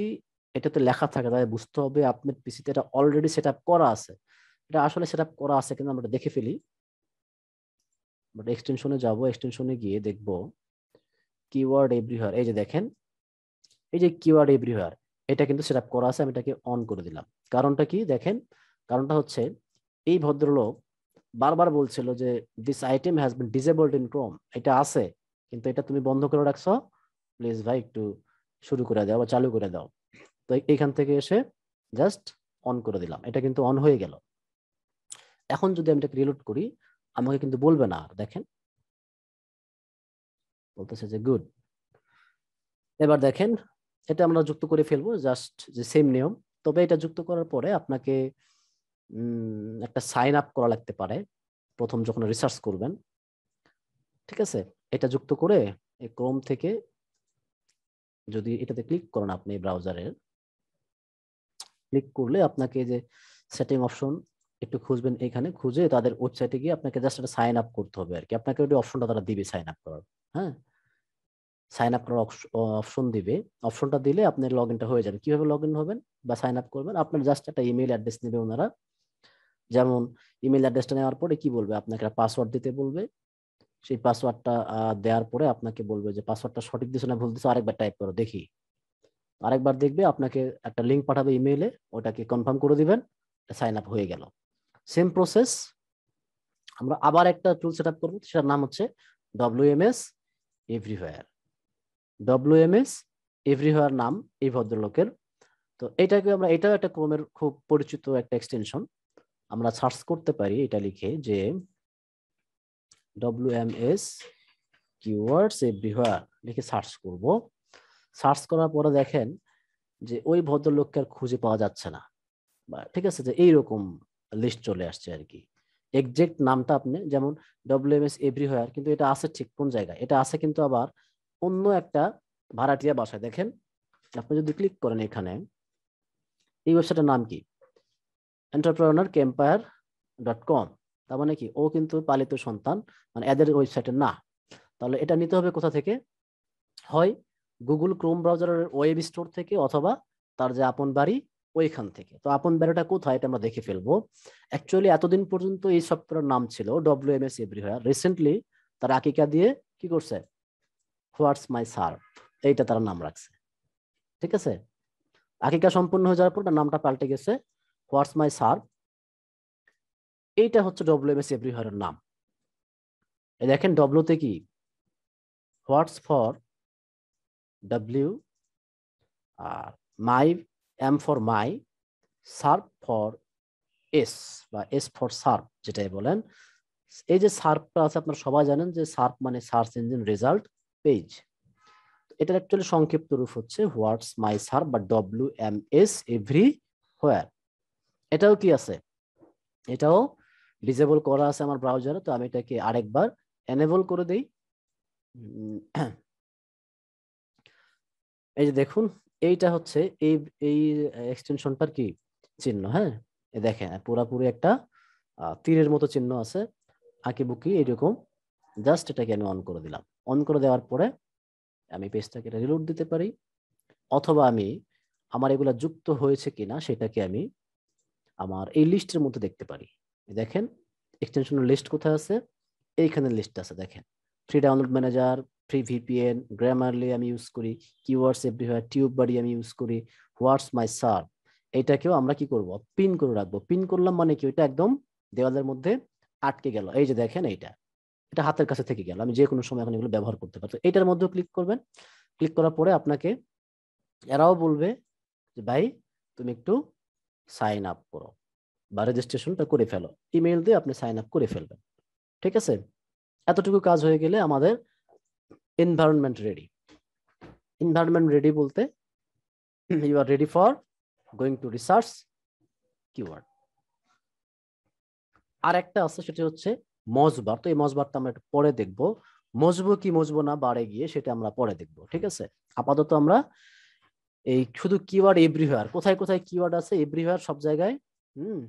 এটাতে লেখা থাকে তাহলে বুঝতে হবে আপনার পিসিতে এটা অলরেডি সেট আপ করা আছে। এটা আসলে সেট আপ করা আছে কিন্তু আমরা দেখে ফেলি, বাট এক্সটেনশনে যাব, এক্সটেনশনে গিয়ে দেখব কিওয়ার্ড এভরিওয়্যার, এই যে দেখেন এই যে কিওয়ার্ড এভরিওয়্যার, এটা কিন্তু সেট আপ করা আছে, আমি এটাকে অন করে দিলাম। কারণটা কি দেখেন, কারণটা হচ্ছে এই ভদ্রলোক বারবার বলছিল যে this item has been disabled in Chrome, এটা আছে কিন্তু এটা তুমি বন্ধ করে রাখছো, প্লিজ ভাই একটু শুরু করে দাও বা চালু করে দাও। তো এইখান থেকে এসে জাস্ট অন করে দিলাম, এটা কিন্তু অন হয়ে গেল। এখন যদি আমি এটাকে রিলোড করি আমাকে কিন্তু বলবে না, আর দেখেন বলতেছে যে গুড। এবার দেখেন এটা আমরা যুক্ত করে ফেলবো, জাস্ট যে সেম নিয়ম। তবে এটা যুক্ত করার পরে আপনাকে একটা সাইন আপ করা লাগতে পারে প্রথম যখন রিসার্চ করবেন। ঠিক আছে, এটা যুক্ত করে এই ক্রোম থেকে যদি এটাতে ক্লিক করেন, আপনি ব্রাউজারের ক্লিক করলে আপনাকে যে সেটিং অপশন একটু খুঁজবেন, এখানে খুঁজে তাদের ওয়েবসাইটে গিয়ে আপনাকে জাস্ট একটা সাইন আপ করতে হবে আর কি। আপনাকে ওই অপশনটা তারা দিবে সাইন আপ করার। হ্যাঁ, সাইন আপ করার অপশন দিবে। অপশনটা দিলে আপনার লগ ইনটা হয়ে যাবে। কিভাবে লগ ইন হবেন বা সাইন আপ করবেন, আপনার জাস্ট একটা ইমেল অ্যাড্রেস নেবে ওনারা। যেমন ইমেল অ্যাড্রেসটা নেওয়ার পরে কি বলবে, আপনাকে একটা পাসওয়ার্ড দিতে বলবে। সেই পাসওয়ার্ডটা দেওয়ার পরে আপনাকে বলবে যে পাসওয়ার্ডটা সঠিক দিছো না ভুল দিছো, আরেকবার টাইপ করো দেখি। আরেকবার দেখবে, আপনাকে একটা লিঙ্ক পাঠাবে ইমেইলে, ওটাকে কনফার্ম করে দিবেন, সাইন আপ হয়ে গেল। সেম প্রসেস আমরা আবার একটা টুল সেট আপ করবো, সেটার নাম হচ্ছে WMS এভরিহোয়ার। WMS এভরিহোয়ার নাম এই ভদ্রলোকের। তো এটাকে আমরা, এটাও একটা ক্রোমের খুব পরিচিত একটা এক্সটেনশন। আমরা সার্চ করতে পারি এটা লিখে যে WMS কিওয়ার্ডস এভরিহোয়ার লিখে সার্চ করব। সার্চ করার পরে দেখেন যে ওই ভদ্রলোককে আর খুঁজে পাওয়া যাচ্ছে না, বা ঠিক আছে, যে এইরকম লিস্ট চলে আসছে আর কি। এক্সাক্ট নামটা আপনি যেমন WMS এভরিহোয়ার, কিন্তু এটা আছে ঠিক কোন জায়গায়, এটা আছে কিন্তু আবার অন্য একটা ভাড়াটিয়া বাসায়। দেখেন, আপনি যদি ক্লিক করেন এখানে, এই ওয়েবসাইটের নাম কি, entrepreneurcampfire.com। তার মানে কি, ও কিন্তু পালিত সন্তান, মানে এদের ওয়েবসাইটের না। তাহলে এটা নিতে হবে কোথা থেকে, হয় গুগল ক্রোম ব্রাউজারের ওয়েব স্টোর থেকে, অথবা তার যে আপন বাড়ি ওইখান থেকে। তো আপন বাড়িটা কোথায় এটা আমরা দেখে ফেলবো। অ্যাকচুয়ালি এতদিন পর্যন্ত এই সফটওয়্যারের নাম ছিল WMS এভরিহোয়ার। রিসেন্টলি তার আকিকা দিয়ে কি করছে, হোয়াটস মাই সার্ভ, এইটা তার নাম রাখছে। ঠিক আছে, আকিকা সম্পূর্ণ হয়ে যাওয়ার পর তার নামটা পাল্টে গেছে হোয়াটস মাই সার্ভ। এইটা হচ্ছে WMS এভরিহোয়ারের নাম। এই দেখেন, ডব্লিউতে কি, হোয়াটস ফর ডাব্লিউ, আর my, M for my, serve for S, বা এস ফর সার্ভ যেটাই বলেন। এই যে সার্ভটা আছে, আপনারা সবাই জানেন যে সার্ভ মানে সার্চ ইঞ্জিন রেজাল্ট পেজ। এটার অ্যাকচুয়ালি সংক্ষিপ্ত রূপ হচ্ছে হোয়াটস মাই সার্ভ বা WMS এভরিহোয়ার। এটাও কি আছে, এটাও ডিসেবল করা আছে আমার ব্রাউজারে। তো আমি এটাকে আরেকবার এনেবল করে দেই। এই যে দেখুন, এইটা হচ্ছে এই এই এক্সটেনশনটার কি চিহ্ন। হ্যাঁ, দেখেন পুরাপুরি একটা তীরের মতো চিহ্ন আছে, আঁকিবুকি এরকম। জাস্ট এটাকে আমি অন করে দিলাম। অন করে দেওয়ার পরে আমি পেজটাকে রিলোড দিতে পারি, অথবা আমি আমার এগুলা যুক্ত হয়েছে কিনা সেটাকে আমি আমার এই লিস্টের মধ্যে দেখতে পারি। দেখেন, এক্সটেনশনের লিস্ট কোথায় আছে, এইখানে লিস্ট আছে। দেখেন, free download manager, free VPN, Grammarly আমি ইউজ করি, কিওয়ার্ডস এভরিহোয়ার, টিউব বাড়ি আমি ইউজ করি, হোয়াটস মাই সার্ভ। এইটাকেও আমরা কি করব, পিন করে রাখবো। পিন করলাম মানে কি, ওইটা একদম দেওয়ালের মধ্যে আটকে গেল। এই যে দেখেন, এইটা, এটা হাতের কাছে থেকে গেল, আমি যে কোনো সময় এখন এগুলো ব্যবহার করতে পারি। তো এটার মধ্যেও ক্লিক করবেন। ক্লিক করার পরে আপনাকে এরাও বলবে যে ভাই তুমি একটু সাইন আপ করো বা রেজিস্ট্রেশনটা করে ফেলো, ইমেল দিয়ে আপনি সাইন আপ করে ফেলবেন। ঠিক আছে, এতটুকু কাজ হয়ে গেলে আমাদের এনভায়রনমেন্ট রেডি। এনভায়রনমেন্ট রেডি বলতে you are ready for going to research keyword. আর একটা আছে, সেটা হচ্ছে মজবার। তো এই মজবারটা আমরা একটু পরে দেখব, মজবো কি মজবো না বারে গিয়ে, সেটা আমরা পরে দেখব। ঠিক আছে, আপাতত আমরা এই শুধু কিওয়ার্ড এভরিহোয়ার, কোথায় কোথায় কিওয়ার্ড আছে এভরিহোয়ার সব জায়গায়, হুম,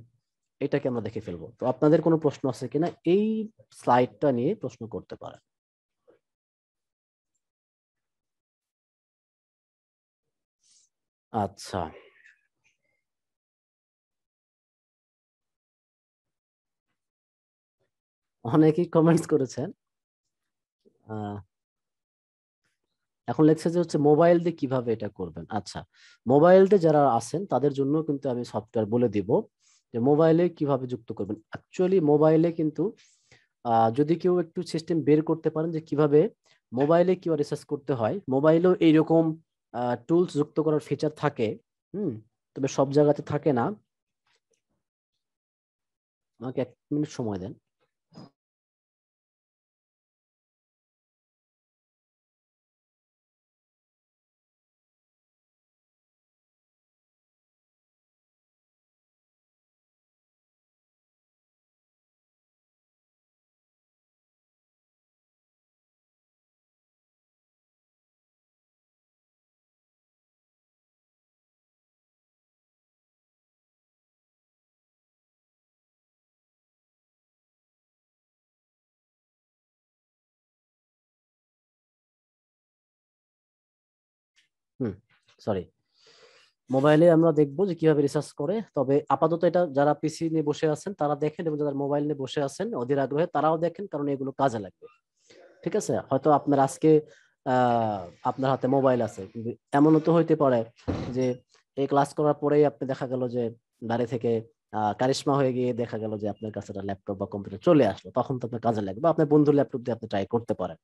এটাকে আমরা দেখে ফেলবো। তো আপনাদের কোনো প্রশ্ন আছে কিনা এই স্লাইডটা নিয়ে, প্রশ্ন করতে পারেন। আচ্ছা, অনেকেই কমেন্টস করেছেন। আহ, এখন লেখছে যে হচ্ছে মোবাইল দিয়ে কিভাবে এটা করবেন। আচ্ছা, মোবাইল দিয়ে যারা আছেন তাদের জন্য কিন্তু আমি সফটওয়্যার বলে দিব যে মোবাইলে কিভাবে যুক্ত করবেন। অ্যাকচুয়ালি মোবাইলে কিন্তু যদি কেউ একটু সিস্টেম বের করতে পারেন যে কিভাবে মোবাইলে কিভাবে রিসার্চ করতে হয়, মোবাইলেও এইরকম টুলস যুক্ত করার ফিচার থাকে। হুম, তবে সব জায়গাতে থাকে না। আমাকে 1 মিনিট সময় দেন। সরি, মোবাইলে আমরা দেখবো যে কিভাবে রিসার্চ করে। তবে আপাতত এটা যারা পিসি নিয়ে বসে আছেন তারা দেখেন, এবং যারা মোবাইল নিয়ে বসে আছেন অধীর আগ্রহে তারাও দেখেন, কারণ এগুলো কাজে লাগবে। ঠিক আছে, হয়তো আপনার আজকে আপনার হাতে মোবাইল আছে, কিন্তু এমনও তো হইতে পারে যে এই ক্লাস করার পরেই আপনি দেখা গেল যে বাড়ি থেকে কারিশমা হয়ে গিয়ে দেখা গেল যে আপনার কাছে একটা ল্যাপটপ বা কম্পিউটার চলে আসলো, তখন তো আপনার কাজে লাগবে, বা আপনার বন্ধুর ল্যাপটপ দিয়ে আপনি ট্রাই করতে পারেন।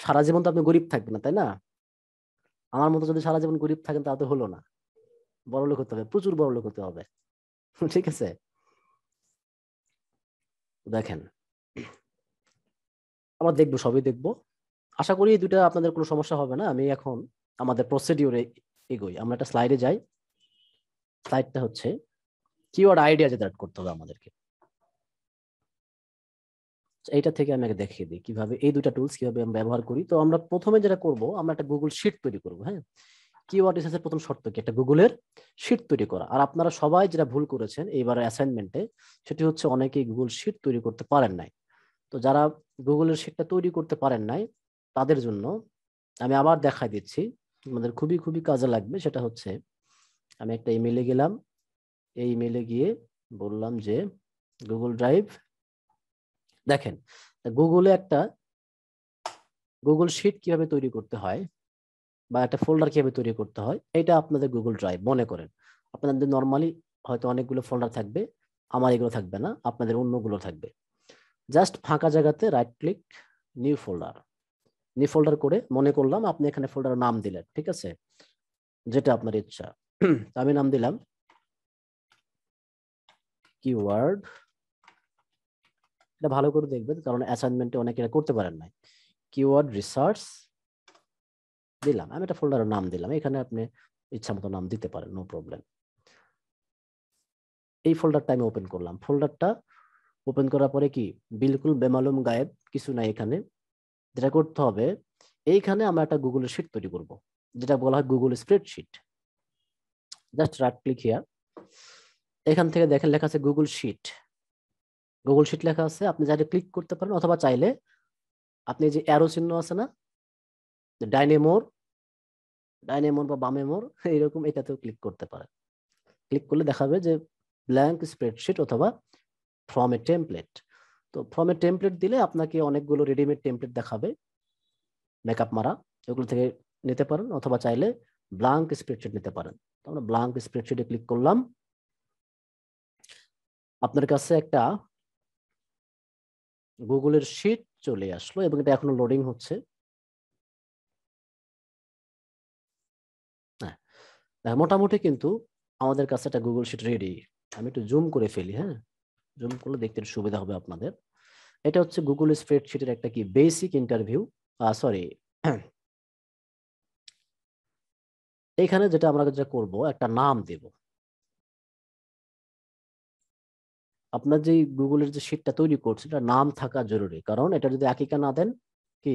সারা জীবন তো আপনি গরিব থাকবেন না, তাই না? আমার মতো যদি সারা জীবন গরিব থাকেন তাহলে তো হলো না, বড়লোক হতে হবে, প্রচুর বড়লোক হতে হবে। ঠিক আছে, দেখেন আমরা দেখবো, সবই দেখবো। আশা করি এই দুটা আপনাদের কোনো সমস্যা হবে না। আমি এখন আমাদের প্রসিডিউরে এগোই, আমরা একটা স্লাইডে যাই। স্লাইডটা হচ্ছে কিওয়ার্ড আইডিয়া জেনারেট করতে হবে আমাদেরকে। এইটা থেকে আমি আগে দেখিয়ে দিই কিভাবে এই দুটা টুলস কিভাবে আমরা ব্যবহার করি। তো আমরা প্রথমে যেটা করব, আমরা একটা গুগল শিট তৈরি করব। হ্যাঁ, কিওয়ার্ড রিসার্চের প্রথম শর্ত কি? একটা গুগলের শিট তৈরি করা। আর আপনারা সবাই যেটা ভুল করেছেন এইবার অ্যাসাইনমেন্টে, সেটি হচ্ছে অনেকেই গুগল শিট তৈরি করতে পারেন নাই। তো যারা গুগলের শিটটা তৈরি করতে পারেন নাই তাদের জন্য আমি আবার দেখাই দিচ্ছি, আমাদের খুবই খুবই কাজে লাগবে। সেটা হচ্ছে আমি একটা ইমেইলে গেলাম, এই ইমেইলে গিয়ে বললাম যে গুগল ড্রাইভ, দেখেন গুগলে একটা গুগল শিট কিভাবে তৈরি করতে হয় বা একটা ফোল্ডার কিভাবে তৈরি করতে হয়, এটা আপনাদের গুগল ড্রাইভ মনে করেন। আপনাদের নর্মালি হয়তো অনেকগুলো ফোল্ডার থাকবে, আমার এগুলো থাকবে না, আপনাদের অন্যগুলো থাকবে। জাস্ট ফাঁকা জায়গাতে right click, new folder, new folder করে মনে করলাম আপনি এখানে ফোল্ডারের নাম দিলেন। ঠিক আছে, যেটা আপনার ইচ্ছা। আমি নাম দিলাম কিওয়ার্ড, এটা ভালো করে দেখবেন কারণ অ্যাসাইনমেন্টে অনেকে এটা করতে পারেন নাই। কিওয়ার্ড রিসার্চ দিলাম, আমি একটা ফোল্ডারের নাম দিলাম, এখানে আপনি ইচ্ছা মতো নাম দিতে পারেন, নো প্রবলেম। এই ফোল্ডারটা আমি ওপেন করলাম। ফোল্ডারটা ওপেন করার পরে কি বিলকুল বেমালুম গায়েব কিছু নাই এখানে। যেটা করতে হবে, এইখানে আমরা একটা গুগলের শিট তৈরি করব, যেটা বলা হয় Google spreadsheet. Just right click here, এখান থেকে দেখেন লেখা আছে গুগল শিট। গুগল শিট লেখা আছে, আপনি চাইলে ক্লিক করতে পারেন, অথবা চাইলে আপনি যে অ্যারো চিহ্ন আছে না, ডাইনে মোর, ডাইনে মোর বা বামে মোর, এইরকম এটাতেও ক্লিক করতে পারেন। ক্লিক করলে দেখাবে যে ব্ল্যাঙ্ক স্প্রেডশিট অথবা ফ্রম এ টেমপ্লেট। তো ফ্রম এ টেমপ্লেট দিলে আপনাকে অনেকগুলো রেডিমেড টেমপ্লেট দেখাবে মেকআপ মারা, ওগুলো থেকে নিতে পারেন, অথবা চাইলে ব্ল্যাঙ্ক স্প্রেডশিট নিতে পারেন। তো আমরা ব্ল্যাঙ্ক স্প্রেডশিটে ক্লিক করলাম, আপনার কাছে একটা গুগলের শিট চলে আসলো এবং এটা এখনো লোডিং হচ্ছে। হ্যাঁ, মোটামুটি কিন্তু আমাদের কাছে একটা গুগল শিট রেডি। আমি একটু জুম করে ফেলি। হ্যাঁ, জুম করলে দেখতে একটু সুবিধা হবে আপনাদের। এটা হচ্ছে গুগল স্প্রেডশিটের একটা কি বেসিক ইন্টারভিউ, সরি, এইখানে যেটা আমরা যেটা করব, একটা নাম দেব। আপনার যে গুগলের যে শিটটা তৈরি করছে এটা নাম থাকা জরুরি, কারণ এটা যদি আকিকা না দেন কি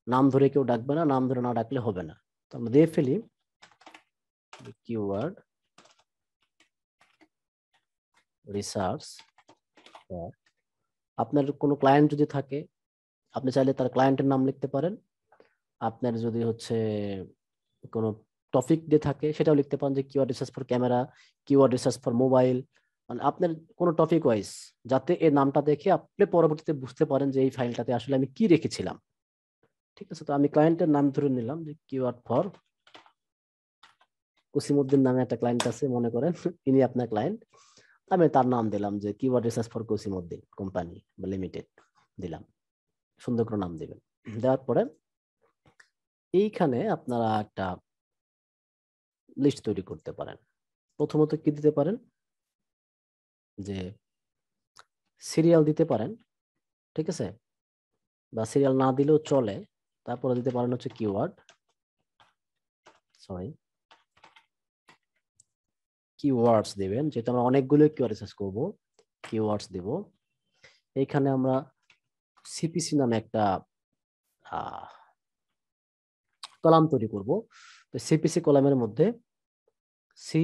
নাম ধরে কেউ ডাকবে না, নাম ধরে না ডাকলে হবে না। তো আমরা দিয়ে ফেলি কিওয়ার্ড রিসার্চ। আপনার কোনো ক্লায়েন্ট যদি থাকে আপনি চাইলে তার ক্লায়েন্টের নাম লিখতে পারেন। আপনার যদি হচ্ছে কোনো টপিক দিয়ে থাকে সেটাও লিখতে পারেন, যে keyword research for camera, keyword research for mobile, মানে আপনার কোনো টপিক ওয়াইজ, যাতে এই নামটা দেখে আপনি পরবর্তীতে বুঝতে পারেন যে এই ফাইলটাতে আসলে আমি কি রেখেছিলাম। ঠিক আছে, তো আমি ক্লায়েন্টের নাম ধরে নিলাম যে কিওয়ার্ড ফর কুসিমউদ্দিন নামে একটা ক্লায়েন্ট আছে মনে করেন, ইনি আপনার ক্লায়েন্ট। আমি তার নাম দিলাম যে কিওয়ার্ড রিসার্চ ফর কুসিমউদ্দিন কোম্পানি বা লিমিটেড দিলাম। সুন্দর করে নাম দিবেন। দেওয়ার পরে এইখানে আপনারা একটা লিস্ট তৈরি করতে পারেন। প্রথমত কি দিতে পারেন, যে সিরিয়াল দিতে পারেন। ঠিক আছে, বা সিরিয়াল না দিলেও চলে। তারপরে দিতে পারেন হচ্ছে কিওয়ার্ড, সরি কিওয়ার্ডস দিবেন, যেহেতু আমরা অনেকগুলো কিওয়ার্ড রিসার্চ করব, কিওয়ার্ডস দিব। এইখানে আমরা সিপিসি নামে একটা কলাম তৈরি করব। তো সিপিসি কলামের মধ্যে সি,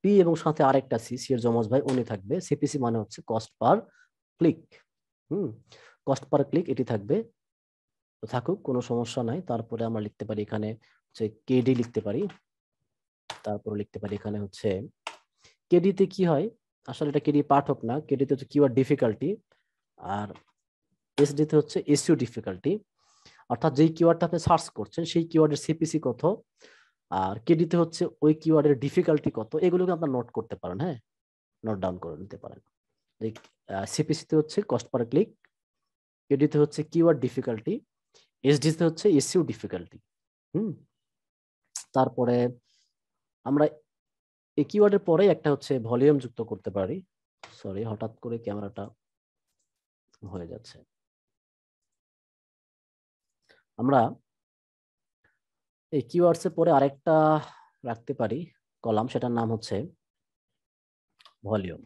পি এবং সাথে আরেকটা সি, সি এর যমজ ভাই উনি থাকবে। সিপিসি মানে হচ্ছে cost per click. Cost per click এটি থাকবে। তো থাকুক, কোনো সমস্যা নাই। তারপরে আমরা লিখতে পারি এখানে হচ্ছে কেডি লিখতে পারি, তারপর লিখতে পারি এখানে হচ্ছে কেডিতে কি হয়, আসলে এটা কেডি পাঠক না, কেডিতে হচ্ছে কিওয়ার্ড ডিফিকাল্টি, আর এসডিতে হচ্ছে এসইও ডিফিকাল্টি, অর্থাৎ যেই কিওয়ার্ডটা আপনি সার্চ করছেন সেই কিওয়ার্ডের সিপিসি কত, আর কেডিতে হচ্ছে ওই কিওয়ার্ডের ডিফিকাল্টি কত, এগুলোকে আপনার নোট করতে পারেন, হ্যাঁ, নোট ডাউন করে নিতে পারেন। সিপিসিতে হচ্ছে কস্ট পার ক্লিক, কেডিতে হচ্ছে কিওয়ার্ড ডিফিকাল্টি, এসডিতে হচ্ছে এসইও ডিফিকাল্টি। তারপরে আমরা এই কিওয়ার্ডের পরে একটা হচ্ছে ভলিউম যুক্ত করতে পারি। সরি, হঠাৎ করে ক্যামেরাটা হয়ে যাচ্ছে। আমরা এই কিওয়ার্ডস এর পরে আরেকটা রাখতে পারি কলাম, সেটার নাম হচ্ছে ভলিউম।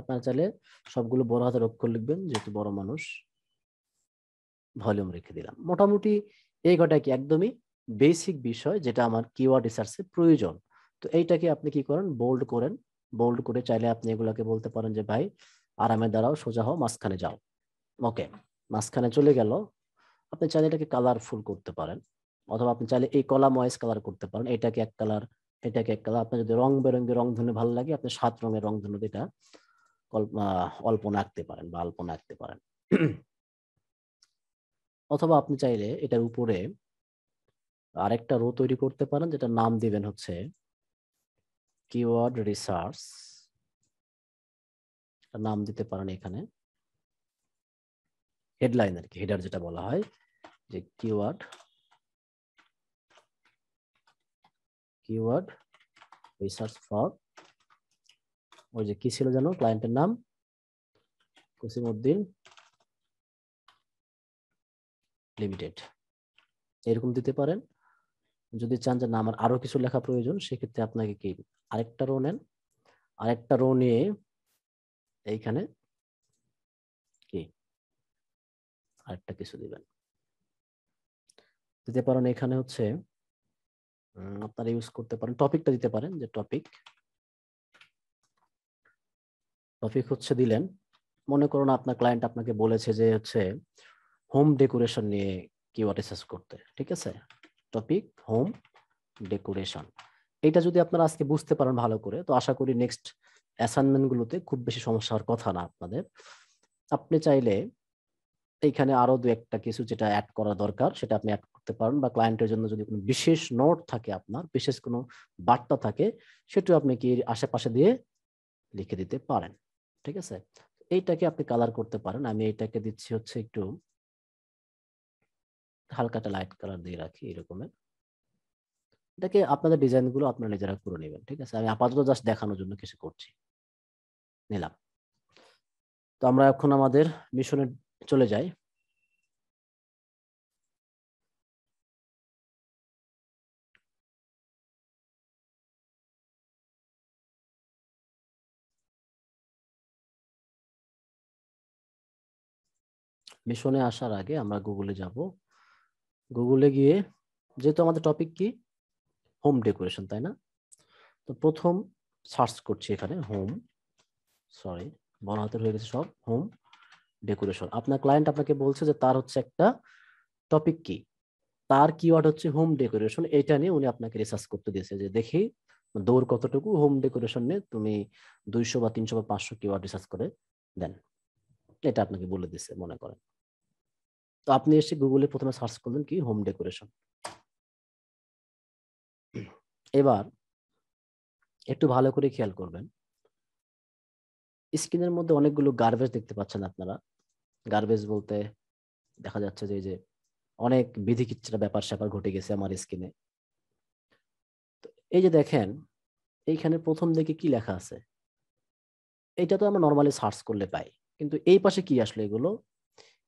আপনারা চাইলে সবগুলো বড় হাতের অক্ষর লিখবেন, যেহেতু বড় মানুষ। ভলিউম রেখে দিলাম। মোটামুটি এই কটা কি একদমই বেসিক বিষয়, যেটা আমার কিওয়ার্ড রিসার্চে প্রয়োজন। তো এইটাকে আপনি কি করেন, বোল্ড করেন। বোল্ড করে চাইলে আপনি এগুলাকে বলতে পারেন যে ভাই আরামে দাঁড়াও, সোজা হও, মাঝখানে যাও। ওকে, মাঝখানে চলে গেল। আপনি চাইলে এটাকে কালারফুল করতে পারেন, অথবা আপনি চাইলে এই কলাম ওয়াইজ কালার করতে পারেন। এটাকে এক কালার, এটাকে এক কালার। আপনার যদি রং বেরঙের রংধনু ভালো লাগে, আপনি 7 রঙের রংধনু এটা অল্পনা আঁকতে পারেন বা আলপনা আঁকতে পারেন। অথবা আপনি চাইলে এটার উপরে আরেকটা রো তৈরি করতে পারেন, যেটা নাম দিবেন হচ্ছে কিওয়ার্ড রিসার্চ। নাম দিতে পারেন এখানে হেডলাইন, আর কি হেডার যেটা বলা হয়, যে কিওয়ার্ড রিসার্চ ফর, ওই যে কি ছিল জানো ক্লায়েন্টের নাম, কসিমউদ্দিন লিমিটেড, এরকম দিতে পারেন। যদি চান যে না আমার আরো কিছু লেখা প্রয়োজন, সেক্ষেত্রে আপনাকে কি আরেকটা রো নেন, আরেকটা রো নিয়ে এইখানে কি আরেকটা কিছু দিবেন, দিতে পারেন এখানে হচ্ছে আপনারা ইউজ করতে পারেন টপিকটা দিতে পারেন, যে টপিক হচ্ছে দিলেন। মনে করুন আপনার ক্লায়েন্ট আপনাকে বলেছে যে হচ্ছে হোম ডেকোরেশন নিয়ে কিওয়ার্ড রিসার্চ করতে, ঠিক আছে, টপিক হোম ডেকোরেশন। এটা যদি আপনারা আজকে বুঝতে পারেন ভালো করে, তো আশা করি নেক্সট অ্যাসাইনমেন্ট গুলোতে খুব বেশি সমস্যা হওয়ার কথা না আপনাদের। আপনি চাইলে এইখানে আরো দু একটা কিছু যেটা অ্যাড করা দরকার, সেটা আপনি অ্যাড করতে পারেন, বা ক্লায়েন্টের জন্য যদি কোনো বিশেষ নোট থাকে, আপনার বিশেষ কোনো বার্তা থাকে, সেটাও আপনি কি আশেপাশে দিয়ে লিখে দিতে পারেন, ঠিক আছে। এইটাকে আপনি কালার করতে পারেন। আমি এইটাকে দিচ্ছি হচ্ছে একটু হালকাটা লাইট কালার দিয়ে রাখি এরকমের। এটাকে আপনাদের ডিজাইন গুলো আপনারা নিজেরা করে নেবেন, ঠিক আছে। আমি আপাতত জাস্ট দেখানোর জন্য কিছু করছি, নিলাম। তো আমরা এখন আমাদের মিশনে চলে যাই। মিশনে আসার আগে আমরা গুগলে যাব। গুগলে গিয়ে, যেহেতু আমাদের টপিক কি হোম ডেকোরেশন, তাই না, তো প্রথম সার্চ করছি এখানে হোম, সরি বড় হাতের হয়ে গেছে সব, হোম ডেকোরেশন। আপনার ক্লায়েন্ট আপনাকে বলছে যে তার হচ্ছে একটা টপিক কি, তার কিওয়ার্ড হচ্ছে হোম ডেকোরেশন। এটা নিয়ে উনি আপনাকে রিসার্চ করতে দিয়েছে, যে দেখি দৌড় কতটুকু হোম ডেকোরেশন নিয়ে তুমি 200 বা 300 বা 500 কিওয়ার্ড রিসার্চ করে দেন, এটা আপনাকে বলে দিচ্ছে মনে করেন। তো আপনি এসে গুগলে প্রথমে সার্চ করলেন কি হোম ডেকোরেশন। এবার একটু ভালো করে খেয়াল করবেন, স্ক্রিনের মধ্যে অনেকগুলো গার্বেজ দেখতে পাচ্ছেন আপনারা। গার্বেজ বলতে দেখা যাচ্ছে যে এই যে অনেক বিধিকিচ্ছিরা ব্যাপার স্যাপার ঘটে গেছে আমার স্ক্রিনে। এই যে দেখেন এইখানে প্রথম দিকে কি লেখা আছে, এইটা তো আমরা নর্মালি সার্চ করলে পাই, কিন্তু এই পাশে কি আসলে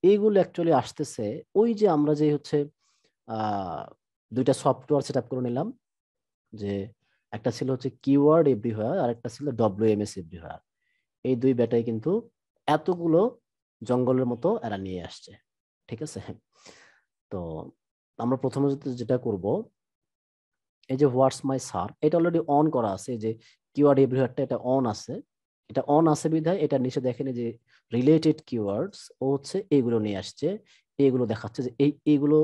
এইগুলো অ্যাকচুয়ালি আসতেছে ওই যে আমরা যে হচ্ছে দুইটা সফটওয়্যার সেট আপ করে নিলাম, যে একটা ছিল হচ্ছে কিওয়ার্ড এভরিওয়্যার আর একটা ছিল WMS এভরিওয়্যার। এই দুই ব্যাটাই কিন্তু এতগুলো জঙ্গলের মতো এরা নিয়ে আসছে, ঠিক আছে। তো আমরা প্রথমে যেটা করব, এই যে হোয়াটস মাই সার্চ, এটা অলরেডি অন করা আছে, এই যে কিওয়ার্ড এভরিওয়্যারটা এটা অন আছে। এটা অন আছে বিধায় এটা নিচে দেখেন যে রিলেটেড কিওয়ার্ডস ও হচ্ছে এগুলো নিয়ে আসছে। এইগুলো দেখাচ্ছে যে এইগুলো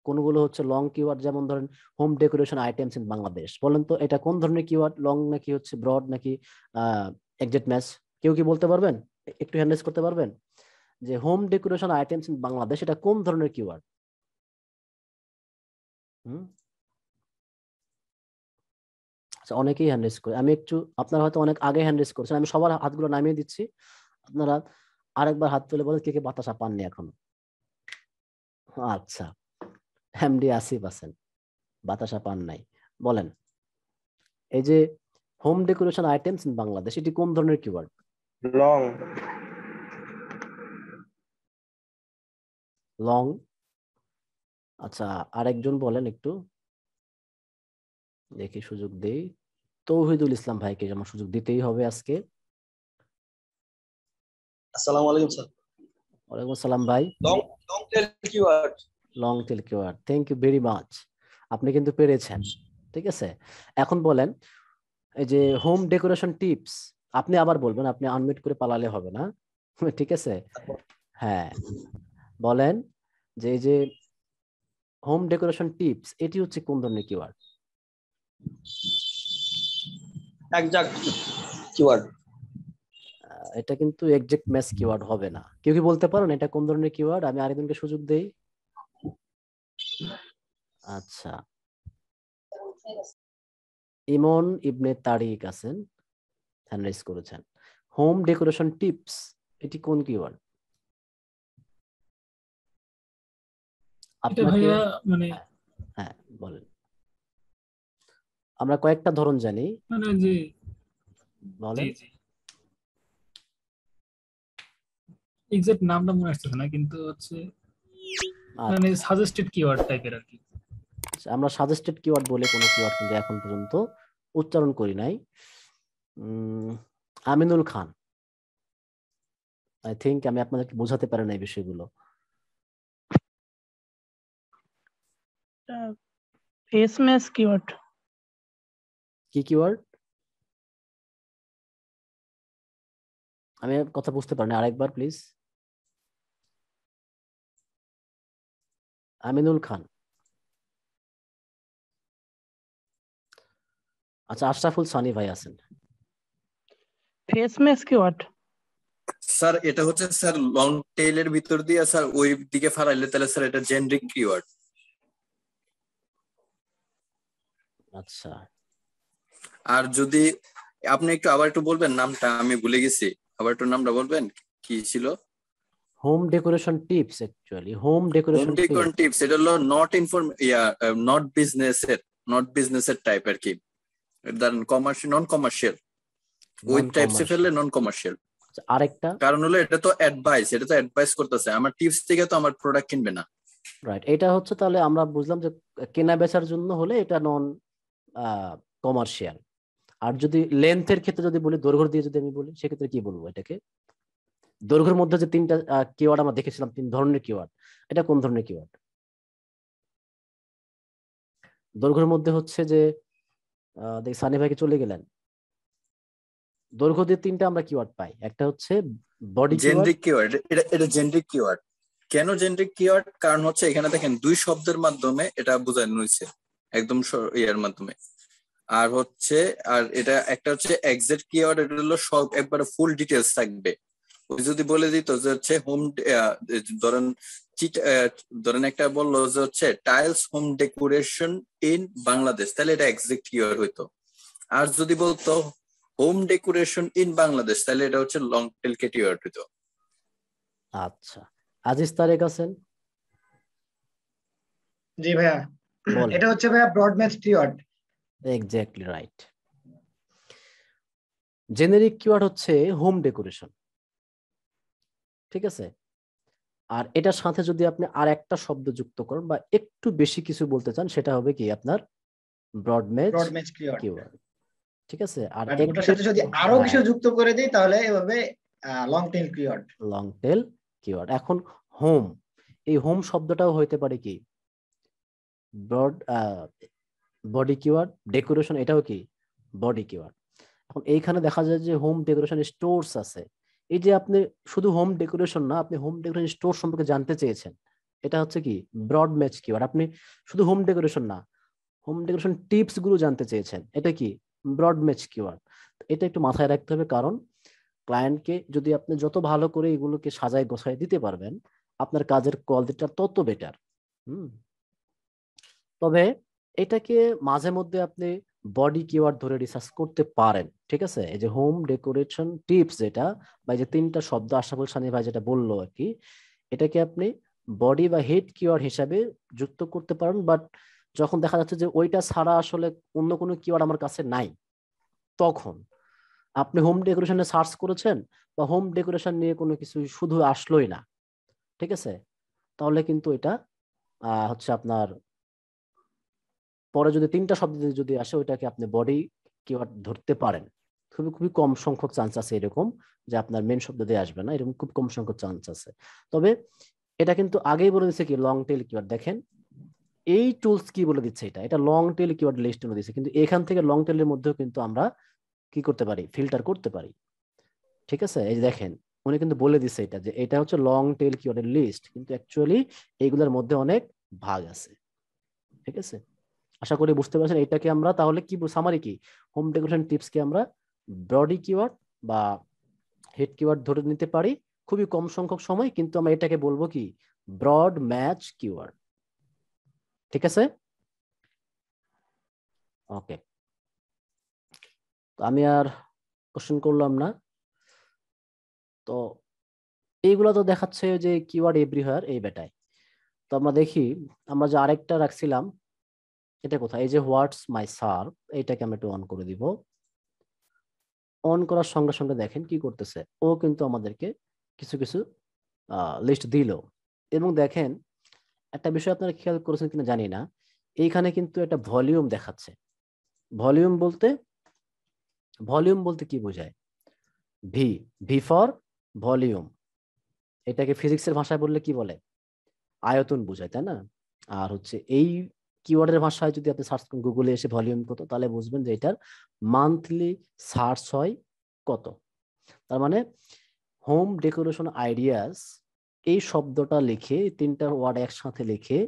কোনগুলো হচ্ছে লং কিওয়ার্ড, যেমন ধরেন home decoration items in Bangladesh. বলেন তো এটা কোন ধরনের কিওয়ার্ড, লং নাকি হচ্ছে ব্রড নাকি এক্সাক্ট ম্যাচ? কেউ কি বলতে পারবেন? একটু হ্যান্ড রেজ করতে পারবেন যে home decoration items in Bangladesh এটা কোন ধরনের কিওয়ার্ড? আচ্ছা, অনেকেই হ্যান্ড রেজ করে। আমি একটু, আপনারা হয়তো অনেক আগে হ্যান্ড রেজ করছেন, আমি সবার হাতগুলো নামিয়ে দিচ্ছি, আপনারা আরেকবার হাত তুলে বলেন কে কে বাতাসা পাননি এখনো। আচ্ছা, এমডি আসিফ আছেন, বাতাসা পান নাই। বলেন এই যে home decoration items in Bangladesh এটি কোন ধরনের কিওয়ার্ড? লং। লং। আচ্ছা, আরেকজন বলেন একটু, দেখি সুযোগ দেই। তৌহিদুল ইসলাম ভাইকে যেমন সুযোগ দিতেই হবে আজকে। আসসালামু আলাইকুম স্যার। ওয়ালাইকুম আসসালাম ভাই। Long long tail keyword. Long tail keyword, thank you very much. আপনি কিন্তু পেরেছেন, ঠিক আছে। এখন বলেন এই যে হোম ডেকোরেশন টিপস, আপনি আবার বলবেন, আপনি আনমিউট করে পালালে হবে না, ঠিক আছে? হ্যাঁ, বলেন যে এই যে হোম ডেকোরেশন টিপস এটি হচ্ছে কোন ধরনের কিওয়ার্ড? Exact keyword. এটা কিন্তু এক্সাক্ট ম্যাচ কিওয়ার্ড হবে না। কেউ কি বলতে পারেন এটা কোন ধরনের কিওয়ার্ড? আমি আরেকজনকে সুযোগ দেই। আচ্ছা, ইমন ইবনে তারিক আছেন, হ্যান্ড রাইজ করেছেন। হোম ডেকোরেশন টিপস এটি কোন কিওয়ার্ড? এটা আপনাকে ভাইয়া মানে হ্যাঁ বলেন। আমরা কয়েকটা ধরন জানি, মানে যে বলেন। জি এক্সাক্ট নামটা মনে আসছে না, কিন্তু হচ্ছে মানে আচ্ছা, সাজেস্টেড কিওয়ার্ড টাইপের আর কি। আমরা সাজেস্টেড কিওয়ার্ড বলে কোনো কিওয়ার্ড কিন্তু এখন পর্যন্ত উচ্চারণ করি নাই। আমিনুল খান, আই থিংক আমি আপনাদেরকে বোঝাতে পারি না এই বিষয়গুলো। Face match keyword. কি কিওয়ার্ড? আমি কথা বুঝতে পারিনি, আরেকবার প্লিজ। আমিনুল খান। আচ্ছা, আশরাফুল সানি ভাই আছেন। Face match keyword. স্যার এটা হচ্ছে স্যার লং টেইলের ভিতর দিয়ে স্যার ওই দিকে ফালাইলে তাহলে স্যার এটা জেনারিক কিওয়ার্ড। আচ্ছা, আর যদি আপনি একটু আবার একটু বলবেন নামটা, আমি ভুলে গেছি, আবার একটু নামটা বলবেন কি ছিল? Home decoration tips, actually home home decoration decor tips, এটা হলো নট বিজনেসের টাইপ আর কি, কমার্শিয়াল নন কমার্শিয়াল ওই নন টাইপসে ফেললে কমার্শিয়াল। নন কমার্শিয়াল। আরেকটা কারণ হলো এটা তো অ্যাডভাইস করতেছে, আমার টিপস থেকে তো আমার প্রোডাক্ট কিনবে না। রাইট, এটা হচ্ছে তাহলে আমরা বুঝলাম যে কেনা বেচার জন্য হলে এটা নন কমার্শিয়াল। আর যদি লেন্থের ক্ষেত্রে যদি বলি, দৈর্ঘ্য দিয়ে যদি আমি বলি, সেক্ষেত্রে কি বলবো এটাকে? দৈর্ঘ্যের মধ্যে যে তিনটা কিওয়ার্ড আমরা দেখেছিলাম, তিন ধরনের কিওয়ার্ড, এটা কোন ধরনের কিওয়ার্ড? দৈর্ঘ্যের মধ্যে হচ্ছে যে দেখি সানি ভাইকে চলে গেলেন। দৈর্ঘ্য দিয়ে তিনটা আমরা কিওয়ার্ড পাই, একটা হচ্ছে বডি কিওয়ার্ড। জেনারিক কিওয়ার্ড, এটা জেনারিক কিওয়ার্ড। কেন জেনারিক কিওয়ার্ড? কারণ হচ্ছে এখানে দেখেন দুই শব্দের মাধ্যমে এটা বোঝানো হয়েছে, একদম ইয়ার মাধ্যমে। আর হচ্ছে আর এটা একটা হচ্ছে এক্সাক্ট কিওয়ার্ড, এটা হলো সব একবারে ফুল ডিটেলস থাকবে। ওই যদি বলে দিত যে হচ্ছে হোম, ধরেন ধরেন একটা বললো যে হচ্ছে tiles home decoration in Bangladesh, তাহলে এটা এক্সাক্ট কিওয়ার্ড হইতো। আর যদি বলতো হোম ডেকোরেশন ইন বাংলাদেশ, তাহলে এটা হচ্ছে লং টেল কিওয়ার্ড হইতো। আচ্ছা, আজিজ তারেক আছেন। জি ভাইয়া, বলেন। এটা হচ্ছে ভাইয়া broad match keyword. Exactly right. Generic keyword হচ্ছে হোম ডেকোরেশন, ঠিক আছে। আর এটার সাথে যদি আপনি আর একটা শব্দ যুক্ত করেন বা একটু বেশি কিছু বলতে চান, সেটা হবে কি আপনার ব্রড ম্যাচ কিওয়ার্ড, ঠিক আছে। আর ওটার সাথে যদি আরো কিছু যুক্ত করে দিই তাহলে এভাবে long tail keyword. Long tail keyword. এখন হোম, এই হোম শব্দটাও হইতে পারে কি ব্রড বডি কিওয়ার্ড। ডেকোরেশন এটাও কি বডি কিওয়ার্ড। এখন এইখানে দেখা যায় যে হোম ডেকোরেশন স্টোরস আছে। এই যে আপনি শুধু হোম ডেকোরেশন না, আপনি হোম ডেকোরেশন স্টোর সম্পর্কে জানতে চেয়েছেন, এটা হচ্ছে কি ব্রড ম্যাচ কিওয়ার্ড। আপনি শুধু হোম ডেকোরেশন না, হোম ডেকোরেশন টিপস গুলো জানতে চেয়েছেন, এটা কি ব্রড ম্যাচ কিওয়ার্ড। এটা একটু মাথায় রাখতে হবে, কারণ ক্লায়েন্টকে যদি আপনি যত ভালো করে এগুলোকে সাজায় গোছায় দিতে পারবেন, আপনার কাজের কোয়ালিটিটা তত বেটার। তবে এটাকে মাঝে মধ্যে আপনি বডি কিওয়ার্ড ধরে রিসার্চ করতে পারেন, ঠিক আছে। এই যে হোম ডেকোরেশন টিপস যেটা, বা এই যে 3টা শব্দ আশরাফুল সানি ভাই যেটা বললো আর কি, এটাকে আপনি বডি বা হেড কিওয়ার্ড হিসাবে যুক্ত করতে পারেন। বাট যখন দেখা যাচ্ছে যে ওইটা ছাড়া আসলে অন্য কোনো কিওয়ার্ড আমার কাছে নাই, তখন আপনি হোম ডেকোরেশনে সার্চ করেছেন বা হোম ডেকোরেশন নিয়ে কোনো কিছু শুধু আসলোই না, ঠিক আছে, তাহলে কিন্তু এটা হচ্ছে আপনার পরে যদি 3টা শব্দ যদি আসে, ওইটাকে আপনি বডি কিওয়ার্ড ধরতে পারেন। খুবই খুবই কম সংখ্যক চান্স আছে এরকম যে আপনার মেন শব্দ দিয়ে আসবে না, এরকম খুব কম সংখ্যক চান্স আছে। তবে এটা কিন্তু আগেই বলে দিচ্ছে কি লং টেল কিওয়ার্ড। দেখেন এই টুলস কি বলে দিচ্ছে, এটা লং টেল কিওয়ার্ড লিস্ট বলে দিচ্ছে, কিন্তু এখান থেকে লং টেলের মধ্যেও কিন্তু আমরা কি করতে পারি, ফিল্টার করতে পারি, ঠিক আছে। এই যে দেখেন উনি কিন্তু বলে দিচ্ছে এটা, যে এটা হচ্ছে লং টেল কিওয়ার্ডের লিস্ট, কিন্তু অ্যাকচুয়ালি এইগুলোর মধ্যে অনেক ভাগ আছে, ঠিক আছে। আশা করি বুঝতে পারছেন। এটাকে আমরা তাহলে কি সামারি কি, হোম ডেকোরেশন টিপস কে আমরা বডি কিওয়ার্ড বা হেড কিওয়ার্ড ধরে নিতে পারি খুবই কম সংখ্যক সময়, কিন্তু আমরা এটাকে বলবো কি ব্রড ম্যাচ কিওয়ার্ড, ঠিক আছে। ওকে, তো আমি আর কোশ্চেন করলাম না। তো এইগুলা তো দেখাচ্ছে যে কিওয়ার্ড এভরিহোয়ার এই বেটায়। তো আমরা দেখি, আমরা যে আরেকটা রাখছিলাম এটা কোথায়, এই যে হোয়াটস মাই সার্ভ, এইটাকে আমরা একটু অন করে দিব। অন করার সঙ্গে সঙ্গে দেখেন কি করতেছে, ও কিন্তু আমাদেরকে কিছু কিছু লিস্ট দিল। এবং দেখেন একটা বিষয় আপনারা খেয়াল করেছেন কিনা জানি না, এইখানে কিন্তু একটা ভলিউম দেখাচ্ছে। ভলিউম বলতে কি বোঝায়, ভি, ভি ফর ভলিউম। এটাকে ফিজিক্সের ভাষায় বললে কি বলে, আয়তন বোঝায়, তাই না। আর হচ্ছে এই কিওয়ার্ডের ভাষায় যদি আপনি সার্চ করেন গুগলে এসে ভলিউম কত, তাহলে বুঝবেন যে এটার মান্থলি সার্চ হয় কত। তার মানে হোম ডেকোরেশন আইডিয়াস এই শব্দটা লিখে, 3টা ওয়ার্ড একসাথে লিখে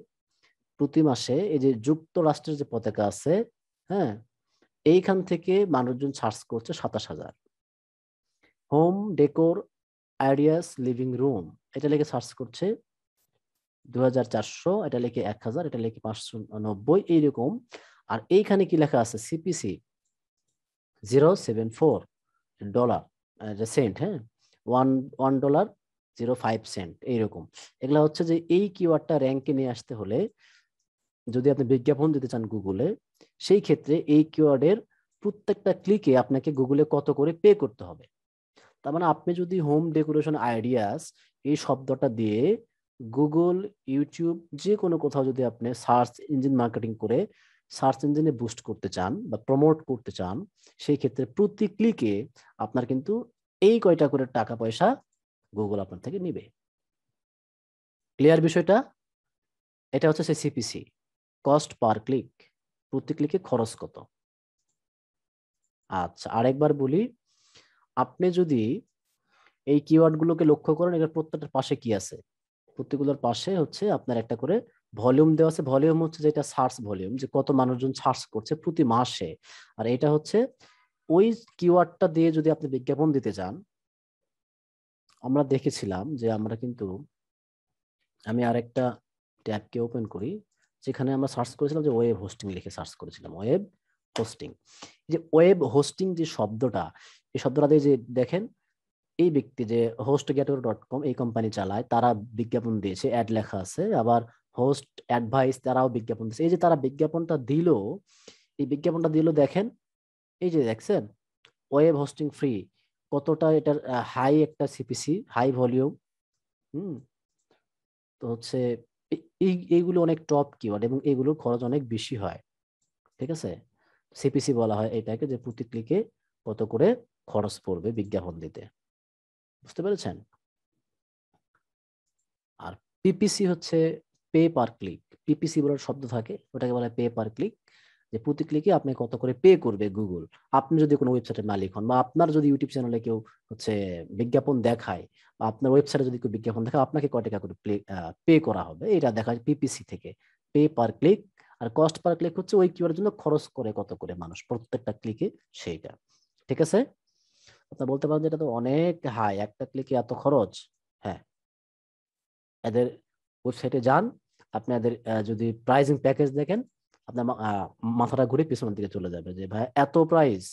প্রতি মাসে এই যে যুক্তরাষ্ট্রের যে পতাকা আছে, হ্যাঁ, এইখান থেকে মানুষজন সার্চ করছে 27,000। Home decor ideas living room, এটা লিখে সার্চ করছে 2,400, এটা লিখে 1,000, এটা লিখে 590, এইরকম। আর এইখানে কি লেখা আছে, সিপিসি $0.74 সেন্ট, হ্যাঁ, $1.05 এইরকম। এগুলা হচ্ছে যে এই কিওয়ার্ডটা র্যাঙ্কে নিয়ে আসতে হলে, যদি আপনি বিজ্ঞাপন দিতে চান গুগলে, সেই ক্ষেত্রে এই কিওয়ার্ডের প্রত্যেকটা ক্লিকে আপনাকে গুগলে কত করে পে করতে হবে। তার মানে আপনি যদি হোম ডেকোরেশন আইডিয়াস এই শব্দটা দিয়ে গুগল, ইউটিউব, যে কোনো কোথাও যদি আপনি সার্চ ইঞ্জিন মার্কেটিং করে সার্চ ইঞ্জিনে বুস্ট করতে চান বা প্রমোট করতে চান, সেই ক্ষেত্রে প্রতি ক্লিকে আপনার কিন্তু এই কয়টা করে টাকা পয়সা গুগল আপনার থেকে নিবে। ক্লিয়ার বিষয়টা? এটা হচ্ছে সেই সিপিসি, কস্ট পার ক্লিক, প্রতি ক্লিকে খরচ কত। আচ্ছা, আরেকবার বলি, আপনি যদি এই কিওয়ার্ড গুলোকে লক্ষ্য করেন, এটার প্রত্যেকটার পাশে কি আছে, প্রত্যেকগুলোর পাশে হচ্ছে আপনার একটা করে ভলিউম দেওয়া আছে। ভলিউম হচ্ছে যেটা সার্চ ভলিউম, যে কত মানুষজন সার্চ করছে প্রতি মাসে। আর এটা হচ্ছে ওই কিওয়ার্ডটা দিয়ে যদি আপনি বিজ্ঞাপন দিতে চান, আমরা দেখেছিলাম যে আমরা কিন্তু, আমি আরেকটা ট্যাবকে ওপেন করি, যেখানে আমরা সার্চ করেছিলাম যে ওয়েব হোস্টিং লিখে সার্চ করেছিলাম, ওয়েব হোস্টিং। যে ওয়েব হোস্টিং যে শব্দটা, এই শব্দটা দিয়ে যে দেখেন এই ব্যক্তি যে hostgator.com এই কোম্পানি চালায়, তারা বিজ্ঞাপন দিয়েছে, অ্যাড লেখা আছে। আবার হোস্ট অ্যাডভাইস, তারাও বিজ্ঞাপন দিয়েছে। এই যে তারা বিজ্ঞাপনটা দিল, এই বিজ্ঞাপনটা দিল দেখেন, এই যে দেখছেন ওয়েব হোস্টিং ফ্রি, কতটা এটার হাই একটা সিপিসি, হাই ভলিউম। তো হচ্ছে এইগুলো অনেক টপ কিওয়ার্ড এবং এগুলোর খরচ অনেক বেশি হয়, ঠিক আছে। সিপিসি বলা হয় এটাকে, যে প্রতি ক্লিকে কত করে খরচ পড়বে বিজ্ঞাপন দিতে, বুঝতে পেরেছেন। আর পিপিসি হচ্ছে পে পার ক্লিক, পিপিসি বলার শব্দ থাকে, ওটাকে বলা হয় পে পার ক্লিক। যে প্রতি ক্লিকে আপনি কত করে পে করবে গুগল। আপনি যদি কোনো ওয়েবসাইটের মালিক হন বা আপনার যদি ইউটিউব চ্যানেলে কেউ হচ্ছে বিজ্ঞাপন দেখায় বা আপনার ওয়েবসাইটে যদি কেউ বিজ্ঞাপন দেখায়, আপনাকে কয় টাকা করে পে করা হবে এটা দেখায় পিপিসি থেকে, পে পার ক্লিক। আর কস্ট পার ক্লিক হচ্ছে ওই কিওয়ার্ডের জন্য খরচ করে কত করে মানুষ প্রত্যেকটা ক্লিকে, সেইটা। ঠিক আছে? আপনি বলতে পারেন যে এটা তো অনেক হাই, একটা ক্লিকে এত খরচ। হ্যাঁ, এদের ওয়েবসাইটে যান, আপনি এদের যদি প্রাইসিং প্যাকেজ দেখেন, আপনার মাথাটা ঘুরে পিছনের দিকে চলে যাবে যে ভাই এত প্রাইস,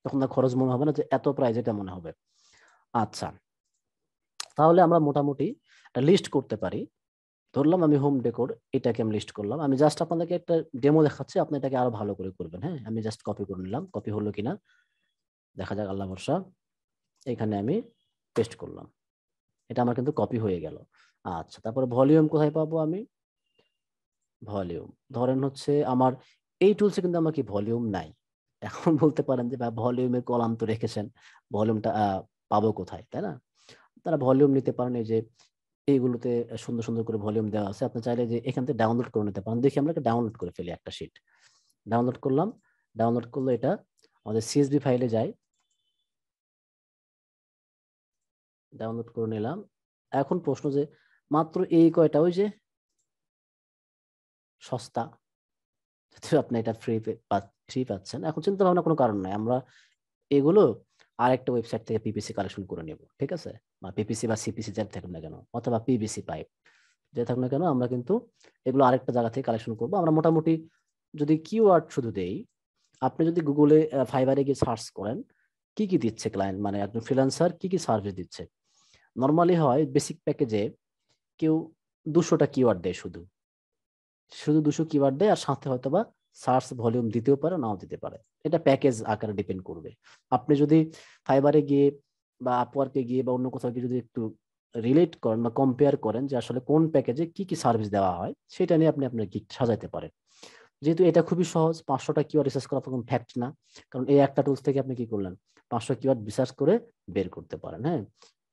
তখন না খরচ মনে হবে না, যে এত প্রাইস এটা মনে হবে। আচ্ছা, তাহলে আমরা মোটামুটি একটা লিস্ট করতে পারি। ধরলাম আমি হোম ডেকোর, এটাকে আমি লিস্ট করলাম। আমি জাস্ট আপনাদেরকে একটা ডেমো দেখাচ্ছি, আপনি এটাকে আরো ভালো করে করবেন। হ্যাঁ, আমি জাস্ট কপি করে নিলাম, কপি হলো কিনা দেখা যাক, আল্লাহ ভরসা। এখানে আমি পেস্ট করলাম, এটা আমার কিন্তু কপি হয়ে গেল। আচ্ছা, তারপরে ভলিউম কোথায় পাবো আমি? ভলিউম ধরেন হচ্ছে আমার এই টুলসে কিন্তু আমার কি ভলিউম নাই। এখন বলতে পারেন যে ভলিউমের কলাম তো রেখেছেন, ভলিউমটা পাবো কোথায়, তাই না? তারা ভলিউম নিতে পারেন, এই যে এইগুলোতে সুন্দর সুন্দর করে ভলিউম দেওয়া আছে। আপনি চাইলে যে এখান থেকে ডাউনলোড করে নিতে পারেন। দেখি আমরা ডাউনলোড করে ফেলি একটা শিট। ডাউনলোড করলাম, ডাউনলোড করলে এটা আমাদের সিএসভি ফাইলে যায়, ডাউনলোড করে নিলাম। এখন প্রশ্ন যে মাত্র এই কয়টা, ওই যে সস্তা, আপনি এটা ফ্রি পাচ্ছেন। এখন চিন্তা ভাবনা কোনো কারণ নাই, আমরা এগুলো আরেকটা ওয়েবসাইট থেকে পিপিসি কালেকশন করে নেব। ঠিক আছে? বা পিপিসি বা সিপিসি যাই থাকুক না কেন, অথবা পিভিসি পাইপ যে থাকুক না কেন, আমরা কিন্তু এগুলো আরেকটা জায়গা থেকে কালেকশন করব। আমরা মোটামুটি যদি কিওয়ার্ড শুধু দেই, আপনি যদি গুগলে ফাইবারে গিয়ে সার্চ করেন কি কি দিচ্ছে ক্লায়েন্ট, মানে একজন ফ্রিল্যান্সার কি কি সার্ভিস দিচ্ছে। নর্মালি হয় বেসিক প্যাকেজে কেউ 200টা কিওয়ার্ড দেয়, শুধু 200 কিওয়ার্ড দেয়, আর সাথে হয়তো বা সার্চ ভলিউম দিতেও পারে, নাও দিতে পারে। এটা প্যাকেজ আকারে ডিপেন্ড করবে। আপনি যদি ফাইবারে গিয়ে বা আপওয়ার্কে গিয়ে বা অন্য কোথাও গিয়ে যদি একটু রিলেট করেন বা কম্পেয়ার করেন যে আসলে কোন প্যাকেজে কি কি সার্ভিস দেওয়া হয়, সেটা নিয়ে আপনি আপনার গিগ সাজাইতে পারেন। যেহেতু এটা খুবই সহজ, 500টা কিওয়ার্ড রিসার্চ করা কোনো ফ্যাক্ট না, কারণ এই একটা টুলস থেকে আপনি কি করলেন, 500 কিওয়ার্ড রিসার্চ করে বের করতে পারেন। হ্যাঁ,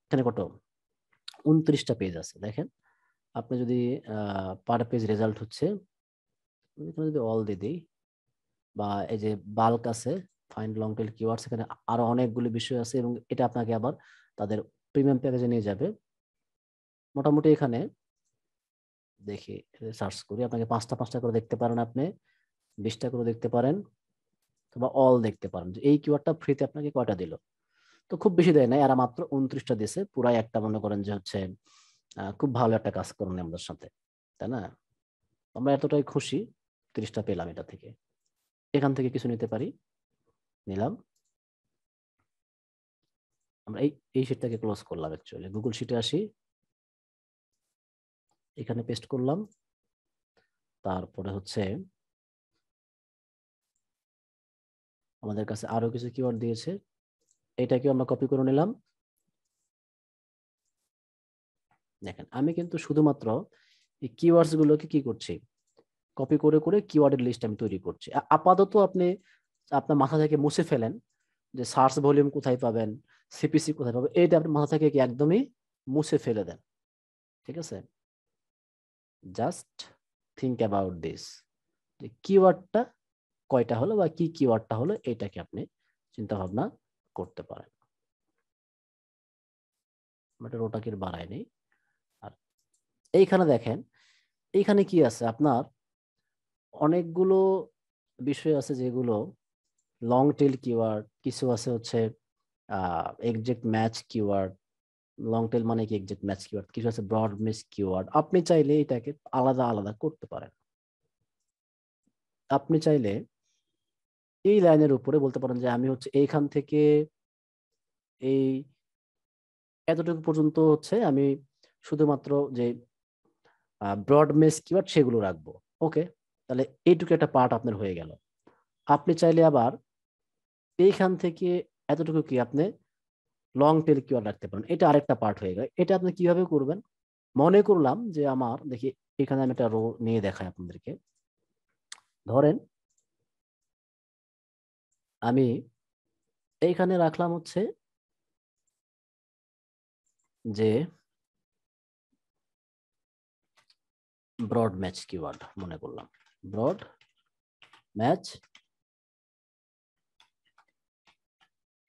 এখানে কত 29টা পেজ আছে দেখেন। আপনি যদি পার পেজ রেজাল্ট হচ্ছে, এখানে যদি অল দিয়ে দিই, বা এই যে বাল্ক আছে ফাইন্ড লং টেল কিওয়ার্ডস, এখানে আরো অনেকগুলো বিষয় আছে, এবং এটা আপনাকে আবার তাদের প্রিমিয়াম প্যাকেজে নিয়ে যাবে। মোটামুটি এখানে দেখি সার্চ করি, আপনাকে 5টা করে দেখতে পারেন, আপনি 20টা করে দেখতে পারেন, অথবা অল দেখতে পারেন যে এই কিওয়ার্ডটা ফ্রিতে আপনাকে কয়টা দিল। তো খুব বেশি দেয় না, এরা মাত্র 29টা দিয়েছে, পুরাই একটা মনে করেন যে হচ্ছে খুব ভালো একটা কাজ করেন আমাদের সাথে, তাই না? আমরা এতটাই খুশি, 30টা পেলাম এটা থেকে। এখান থেকে কিছু নিতে পারি, নিলাম। আমরা এই শিটটাকে ক্লোজ করলাম। অ্যাকচুয়ালি গুগল শিটে আসি, এখানে পেস্ট করলাম। তারপরে হচ্ছে আমাদের কাছে আরো কিছু কিওয়ার্ড দিয়েছে, এটাকে আমরা কপি করে নিলাম। দেখেন আমি কিন্তু শুধুমাত্র এই কিওয়ার্ডস গুলোকে কি করছি, কপি করে করে কিওয়ার্ডের লিস্ট আমি তৈরি করছি। আপাতত আপনি আপনার মাথা থেকে মুছে ফেলেন যে সার্চ ভলিউম কোথায় পাবেন, সিপিসি কোথায় পাবেন, এইটা আপনার মাথা থেকে কি একদমই মুছে ফেলে দেন। ঠিক আছে? জাস্ট থিঙ্ক অ্যাবাউট দিস, যে কিওয়ার্ডটা কয়টা হলো বা কি কিওয়ার্ডটা হলো, এটাকে আপনি চিন্তা ভাবনা করতে পারেন। এটা রোটাকে বাড়ায় নেই। আর এইখানে দেখেন, এইখানে কি আছে, আপনার অনেকগুলো বিষয় আছে যেগুলো লং টেল কিওয়ার্ড, কিছু আছে হচ্ছে এক্সাক্ট ম্যাচ কিওয়ার্ড। লং টেল মানে কি এক্সাক্ট ম্যাচ কিওয়ার্ড, কিছু আছে ব্রড মিস কিওয়ার্ড। আপনি চাইলে এটাকে আলাদা আলাদা করতে পারেন। আপনি চাইলে এই লাইনের উপরে বলতে পারেন যে আমি হচ্ছে এইখান থেকে এই এতটুকু পর্যন্ত হচ্ছে আমি শুধুমাত্র যে ব্রড মেস কিওয়ার্ড সেগুলো রাখবো। ওকে, তাহলে এইটুকু একটা পার্ট আপনার হয়ে গেল। আপনি চাইলে আবার এইখান থেকে এতটুকু কি আপনি লং টেল কিওয়ার্ড রাখতে পারেন, এটা আরেকটা পার্ট হয়ে গেল। এটা আপনি কিভাবে করবেন, মনে করলাম যে আমার দেখি এখানে আমি একটা রো নিয়ে দেখাই আপনাদেরকে। ধরেন আমি এইখানে রাখলাম হচ্ছে যে ব্রড ম্যাচ কিওয়ার্ড, মনে করলাম ব্রড ম্যাচ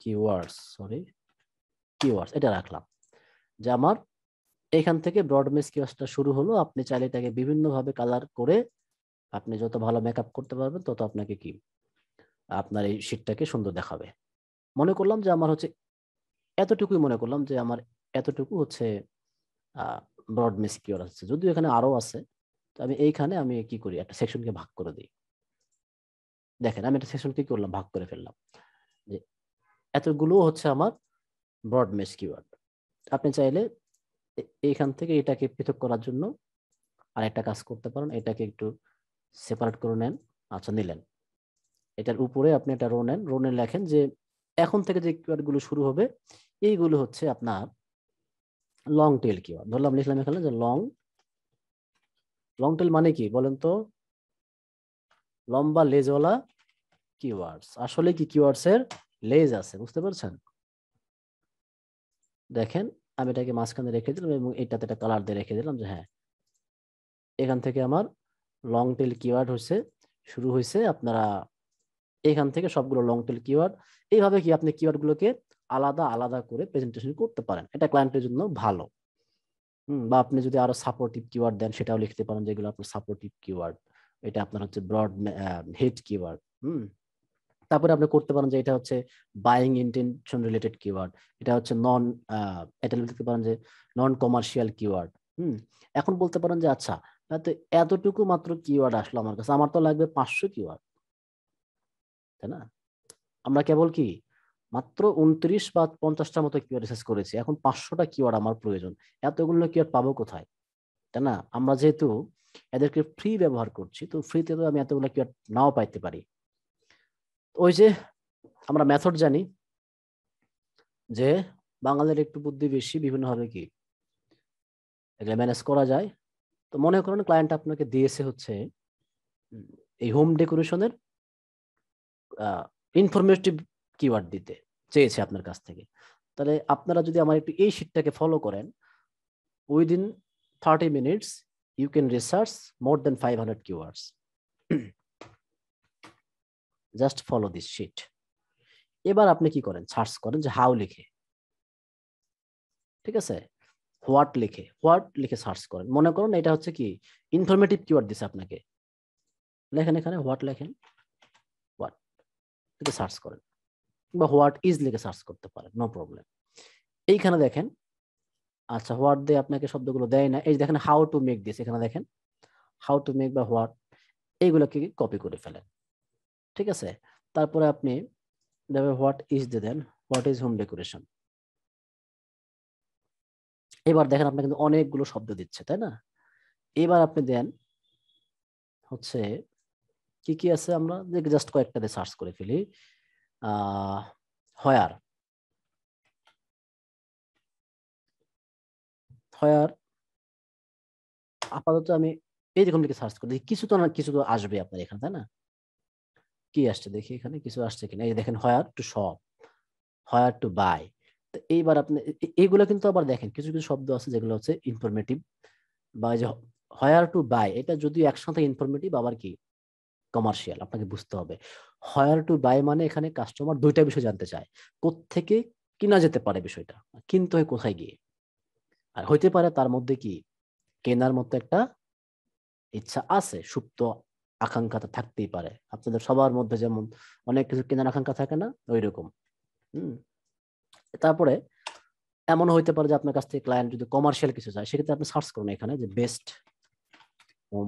কিওয়ার্ডস এটা রাখলাম যে আমার এখান থেকে ব্রড মেশ কিওয়ার্ডসটা শুরু হলো। আপনি চাইলে এটাকে বিভিন্ন ভাবে কালার করে আপনি যত ভালো মেকআপ করতে পারবেন তত আপনাকে কি আপনার এই শীটটাকে সুন্দর দেখাবে। মনে করলাম যে আমার হচ্ছে এতটুকুই, মনে করলাম যে আমার এতটুকু হচ্ছে ব্রড মেশ কিওয়ার্ড আছে, যদিও এখানে আরো আছে। তো আমি এইখানে আমি কি করি, একটা সেকশনকে ভাগ করে দিই। দেখেন আমি একটা সেকশন কি করলাম, ভাগ করে ফেললাম যে এতগুলো হচ্ছে আমার ব্রড মেশ কিওয়ার্ড। আপনি চাইলে এইখান থেকে এটাকে পৃথক করার জন্য আরেকটা কাজ করতে পারেন, এটাকে একটু সেপারেট করে নেন। আচ্ছা নিলেন, এটার উপরে আপনি একটা রো নেন, রো নিয়ে লেখেন যে এখন থেকে যে কিওয়ার্ড গুলো শুরু হবে এইগুলো হচ্ছে আপনার লং টেল কিওয়ার্ড। ধরলাম লিখলাম এখানে যে লং টেল মানে কি বলেন তো? লম্বা লেজওয়ালা কিওয়ার্ডস। আসলে কি কিওয়ার্ডস এর লেজ আছে, বুঝতে পারছেন? দেখেন আমি এটাকে মাঝখানে রেখে দিলাম এবং এটাতে একটা কালার দিয়ে রেখে দিলাম যে হ্যাঁ এখান থেকে আমার লং টেল কিওয়ার্ড হচ্ছে শুরু হয়েছে। আপনারা এখান থেকে সবগুলো লং টেল কিওয়ার্ড এইভাবে কি আপনি কিওয়ার্ড গুলোকে আলাদা আলাদা করে প্রেজেন্টেশন করতে পারেন, এটা ক্লায়েন্টের জন্য ভালো। বা আপনি যদি আরো সাপোর্টিভ কিওয়ার্ড দেন সেটাও লিখতে পারেন, যেগুলো আপনার সাপোর্টিভ কিওয়ার্ড। এটা আপনার হচ্ছে ব্রড হেড কিওয়ার্ড। তারপরে আপনি করতে পারেন যে এটা হচ্ছে বাইং ইন্টেনশন রিলেটেড কিওয়ার্ড, এটা হচ্ছে এটা লিখতে পারেন যে নন কমার্শিয়াল কিওয়ার্ড। এখন বলতে পারেন যে আচ্ছা তো এতটুকু মাত্র কিওয়ার্ড আসলো আমার কাছে, আমার তো লাগবে 500 কিওয়ার্ড, তাই না? আমরা কেবল কি মাত্র 29 বা 50টা মতো কিওয়ার্ড রিসার্চ করেছি, এখন 500টা কিওয়ার্ড আমার প্রয়োজন। এতগুলো কিওয়ার্ড পাবো কোথায়, তাই না? আমরা যেহেতু এদেরকে ফ্রি ব্যবহার করছি, তো ফ্রিতে তো আমি এতগুলো কিওয়ার্ড নাও পাইতে পারি। ওই যে আমরা মেথড জানি যে বাঙালির একটু বুদ্ধি বেশি, বিভিন্নভাবে কি এগুলো ম্যানেজ করা যায়। তো মনে করেন ক্লায়েন্ট আপনাকে দিয়েছে হচ্ছে এই হোম ডেকোরেশনের ইনফরমেটিভ কিওয়ার্ড দিতে চেয়েছে আপনার কাছ থেকে। তাহলে আপনারা যদি আমার একটু এই শিটটাকে ফলো করেন, within 30 minutes you can research more than 500 keywords. Just follow this sheet. এবার আপনি কি করেন, সার্চ করেন যে হাউ লিখে, ঠিক আছে, হোয়াট লিখে সার্চ করেন। মনে করেন এটা হচ্ছে কি ইনফরমেটিভ কিওয়ার্ড দিছে আপনাকে, লেখেন এখানে হোয়াট লেখেন, হোয়াট লিখে সার্চ করেন, বা হোয়াট ইজ লিখে সার্চ করতে পারেন, নো প্রবলেম। এইখানে দেখেন, আচ্ছা হোয়াট দিয়ে আপনাকে শব্দগুলো দেয় না, এই দেখেন হাউ টু মেক দিস, এখানে দেখেন হাউ টু মেক বা হোয়াট, এইগুলোকে কপি করে ফেলেন, ঠিক আছে। তারপরে আপনি হোয়াট ইজ দিয়ে দেন, হোয়াট ইজ হোম ডেকোরেশন। এবার দেখেন আপনার কিন্তু অনেকগুলো শব্দ দিচ্ছে, তাই না? এবার আপনি দেন হচ্ছে কি কি আছে, আমরা জাস্ট কয়েকটা দিয়ে সার্চ করে ফেলি। হোয়ার আপাতত আমি এইরকম লিখে সার্চ করি, কিছু তো আসবে আপনার এখানে, তাই না? কি আসছে দেখি এখানে কিছু আসছে কিনা। এই দেখেন where to shop, where to buy. তো এইবার আপনি এইগুলো কিন্তু আবার দেখেন কিছু কিছু শব্দ আছে যেগুলো হচ্ছে ইনফরমেটিভ, বা যে হোয়ার টু বাই এটা যদিও একসাথে ইনফরমেটিভ আবার কি কমার্শিয়াল, আপনাকে বুঝতে হবে। হোয়ার টু বাই মানে এখানে কাস্টমার দুইটা বিষয় জানতে চায়, কোত্থেকে কিনা যেতে পারে বিষয়টা, কিনতে হয় কোথায় গিয়ে, আর হইতে পারে তার মধ্যে কি কেনার মতো একটা ইচ্ছা আছে, সুপ্ত আকাঙ্ক্ষা থাকতেই পারে। আপনাদের সবার মধ্যে যেমন অনেক কিছু কেনার আকাঙ্ক্ষা থাকে না, ওই রকম। তারপরে এমন হইতে পারে যে আপনার কাছ থেকে ক্লায়েন্ট যদি কমার্শিয়াল কিছু চায়, সেক্ষেত্রে আপনি সার্চ করুন এখানে যে বেস্ট হোম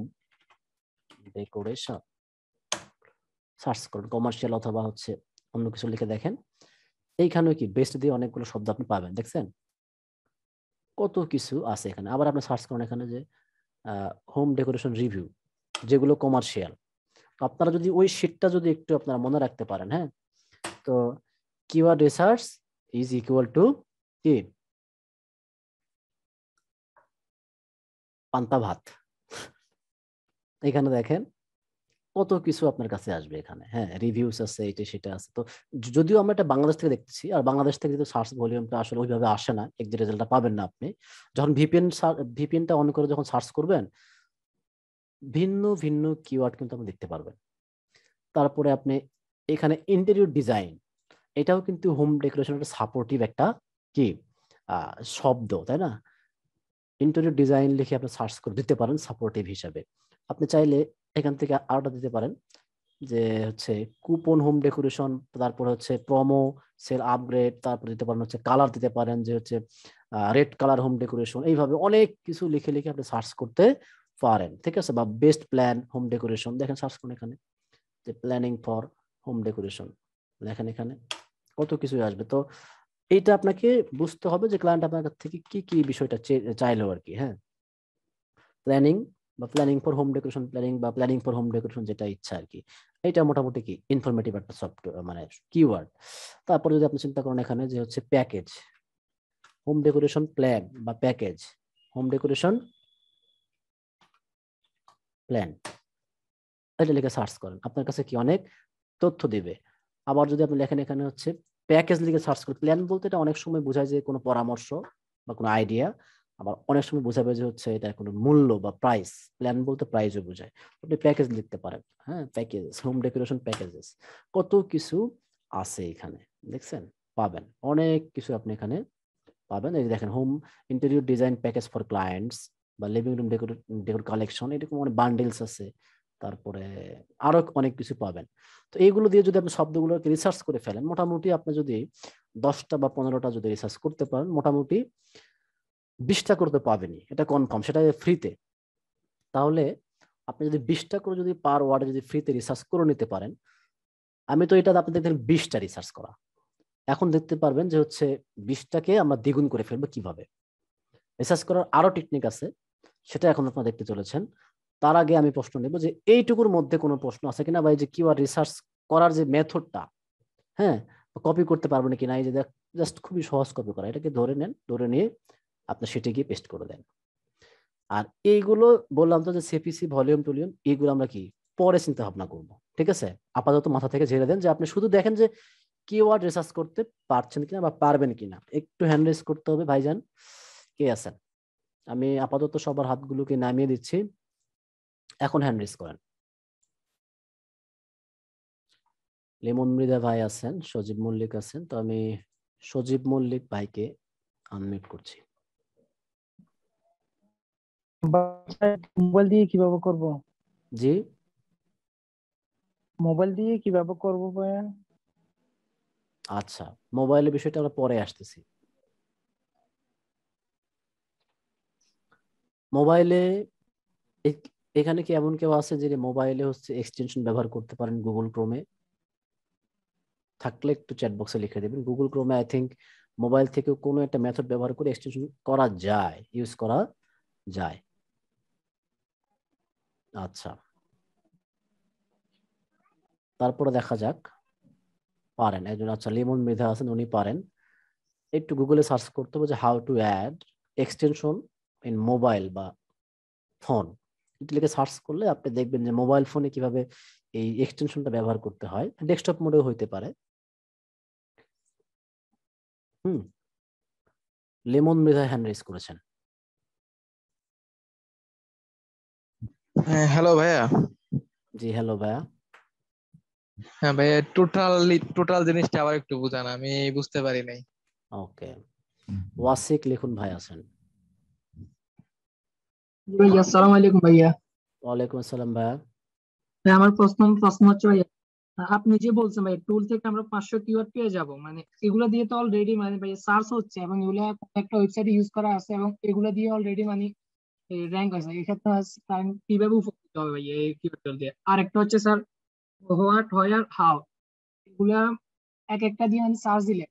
ডেকোরেশন, সার্চ করুন কমার্শিয়াল অথবা হচ্ছে অন্য কিছু লিখে দেখেন। এইখানেও কি বেস্ট দিয়ে অনেকগুলো শব্দ আপনি পাবেন, দেখছেন কত কিছু আছে এখানে। আবার আপনি সার্চ করুন এখানে যে হোম ডেকোরেশন রিভিউ, যেগুলো কমার্শিয়াল। তো আপনারা যদি ওই শিটটা যদি একটু আপনারা মনে রাখতে পারেন, হ্যাঁ, তো keyword research is equal to কি পান্তা ভাত। এখানে দেখেন কত কিছু আপনার কাছে আসবে এখানে, হ্যাঁ, রিভিউস আছে, এটা সেটা আছে। তো যদিও আমরা এটা বাংলাদেশ থেকে দেখতেছি, আর বাংলাদেশ থেকে কিন্তু সার্চ ভলিউমটা আসলে ওইভাবে আসে না, এক্সাক্ট রেজাল্টটা পাবেন না আপনি। যখন ভিপিএনটা অন করে যখন সার্চ করবেন, ভিন্ন ভিন্ন কিওয়ার্ড কিন্তু আপনি দেখতে পারবেন। তারপরে আপনি এখানে ইন্টেরিয়র ডিজাইন, এটাও কিন্তু হোম ডেকোরেশনের সাপোর্টিভ একটা কি শব্দ, তাই না? ইন্টেরিয়র ডিজাইন লিখে আপনি সার্চ করে দিতে পারেন সাপোর্টিভ হিসাবে। আপনি চাইলে এখান থেকে আরোটা দিতে পারেন যে হচ্ছে কুপন হোম ডেকোরেশন, তারপর হচ্ছে প্রোমো সেল আপগ্রেড, তারপর দিতে পারেন হচ্ছে কালার দিতে পারেন যে হচ্ছে রেড কালার হোম ডেকোরেশন। এইভাবে অনেক কিছু লিখে লিখে আপনি সার্চ করতে পারেন, ঠিক আছে? বা বেস্ট প্ল্যান হোম ডেকোরেশন, দেখেন সার্চ করুন এখানে যে প্ল্যানিং ফর হোম ডেকোরেশন, দেখেন এখানে কত কিছুই আসবে। তো এইটা আপনাকে বুঝতে হবে যে ক্লায়েন্ট আপনার কাছ থেকে কি কি বিষয়টা চাইলো আর কি। হ্যাঁ, প্ল্যানিং বা planning for home decoration, planning বা প্ল্যানিং ফর হোম ডেকোরেশন, যেটা ইচ্ছা আর কি। এটা মোটামুটি কি ইনফরমেটিভ একটা সফটওয়্যার মানে কিওয়ার্ড। তারপরে যদি আপনি চিন্তা করেন এখানে যে হচ্ছে প্যাকেজ হোম ডেকোরেশন প্ল্যান বা প্যাকেজ হোম ডেকোরেশন প্ল্যান, এটা লিখে সার্চ করেন, আপনার কাছে কি অনেক তথ্য দিবে। আবার যদি আপনি লেখেন এখানে হচ্ছে প্যাকেজ লিখে সার্চ করেন, প্ল্যান বলতে এটা অনেক সময় বোঝায় যে কোনো পরামর্শ বা কোনো আইডিয়া, আবার অনেক সময় বোঝাবে যে হচ্ছে এটা কোনো মূল্য বা প্রাইস, প্ল্যান বলতে প্রাইসও বোঝায়। আপনি প্যাকেজ লিখতে পারেন। হ্যাঁ, প্যাকেজ হোম ডেকোরেশন প্যাকেজেস, কত কিছু আছে এখানে, দেখছেন? পাবেন অনেক কিছু আপনি এখানে পাবেন। এই যে দেখেন home interior design package for clients বা লিভিং রুম ডেকোর কালেকশন, এরকম অনেক বান্ডেলস আছে, তারপরে আরো অনেক কিছু পাবেন। তো এইগুলো দিয়ে যদি আপনি শব্দগুলোকে রিসার্চ করে ফেলেন, মোটামুটি আপনি যদি 10টা বা 15টা যদি রিসার্চ করতে পারেন, মোটামুটি 20টা করতে পাবেনই, এটা কনফার্ম, সেটা ফ্রিতে। তাহলে আপনি যদি 20টা করে যদি পার ওয়ার্ডে যদি ফ্রিতে রিসার্চ করে নিতে পারেন, আমি তো এটা আপনি দেখবেন 20টা রিসার্চ করা, এখন দেখতে পারবেন যে হচ্ছে 20টাকে আমরা দ্বিগুণ করে ফেলবো কিভাবে। রিসার্চ করার আরো টেকনিক আছে, সেটা এখন আপনারা দেখতে চলেছেন। তার আগে আমি প্রশ্ন নেব যে এইটুকুর মধ্যে কোনো প্রশ্ন আছে কিনা, বা এই যে কিওয়ার্ড রিসার্চ করার যে মেথডটা, হ্যাঁ, কপি করতে পারবেন কিনা, এই যে জাস্ট খুবই সহজ কপি করা, এটাকে ধরে নেন, ধরে নিয়ে আপনার সেটে গিয়ে পেস্ট করে দেন। আর এইগুলো বললাম তো যে সিপিসি ভলিউম টলিউম, এইগুলো আমরা কি পরে চিন্তা ভাবনা করবো, ঠিক আছে? আপাতত মাথা থেকে ঝেড়ে দেন, যে আপনি শুধু দেখেন যে কিওয়ার্ড রিসার্চ করতে পারছেন কিনা বা পারবেন কিনা। একটু হ্যান্ড রেজ করতে হবে ভাইজান, কে আছেন? আমি আপাতত সবার হাতগুলোকে নামিয়ে দিচ্ছি, এখন হ্যান্ড রেজ করেন। লিমন মৃদা ভাই আছেন, সজীব মল্লিক আছেন, তো আমি সজীব মল্লিক ভাইকে আনমিউট করছি। মোবাইল দিয়ে কিভাবে করব? জি, মোবাইল দিয়ে কিভাবে করব ভাইয়া? আচ্ছা, মোবাইলের বিষয়টা আমরা পরে আসতেছি। মোবাইলে এখানে কি এমন কেউ আছে যে মোবাইলে হচ্ছে এক্সটেনশন ব্যবহার করতে পারেন গুগল ক্রোমে? থাকলে একটু চ্যাট বক্সে লিখে দেবেন। গুগল ক্রোমে আই থিংক মোবাইল থেকে কোনো একটা মেথড ব্যবহার করে এক্সটেনশন করা যায়, ইউজ করা যায়। আচ্ছা, তারপরে দেখা যাক পারেন একজন। আচ্ছা, লিমন মৃধা আছেন, উনি পারেন। একটু গুগলে সার্চ করতে হবে যে how to add extension in mobile বা ফোন, লিখে সার্চ করলে আপনি দেখবেন যে মোবাইল ফোনে কিভাবে এই এক্সটেনশনটা ব্যবহার করতে হয়। ডেস্কটপ মোডেও হইতে পারে। লেমন মৃধা হ্যান্ড রেজ করেছেন। হ্যাঁ হ্যালো ভাইয়া। জি হ্যালো ভাইয়া। হ্যাঁ ভাইয়া, টোটাল জিনিসটা আবার একটু বুঝান, আমি বুঝতে পারি নাই। ওকে, ওয়াসিক লিখুন ভাই আছেন। ভাইয়া আসসালামু আলাইকুম ভাইয়া। ওয়ালাইকুম আসসালাম ভাইয়া। আমার প্রশ্ন হচ্ছে ভাইয়া, আপনি যে বলছেন ভাই টুল থেকে আমরা 500 কিওয়ার্ড পেয়ে যাব, মানে এগুলা দিয়ে তো অলরেডি মানে ভাইয়া সার্চ হচ্ছে এবং এগুলা একটা ওয়েবসাইটে ইউজ করা আছে এবং এগুলা দিয়ে অলরেডি মানে র্যাঙ্ক আছে। এক্ষেত্রে কিভাবে উপকৃত হবে ভাইয়া এই কিওয়ার্ড দিয়ে? আর একটা হচ্ছে স্যার হোয়াট, হোয়ার, হাউ, এগুলা এক একটা দিয়ে মানে সার্চ দিলে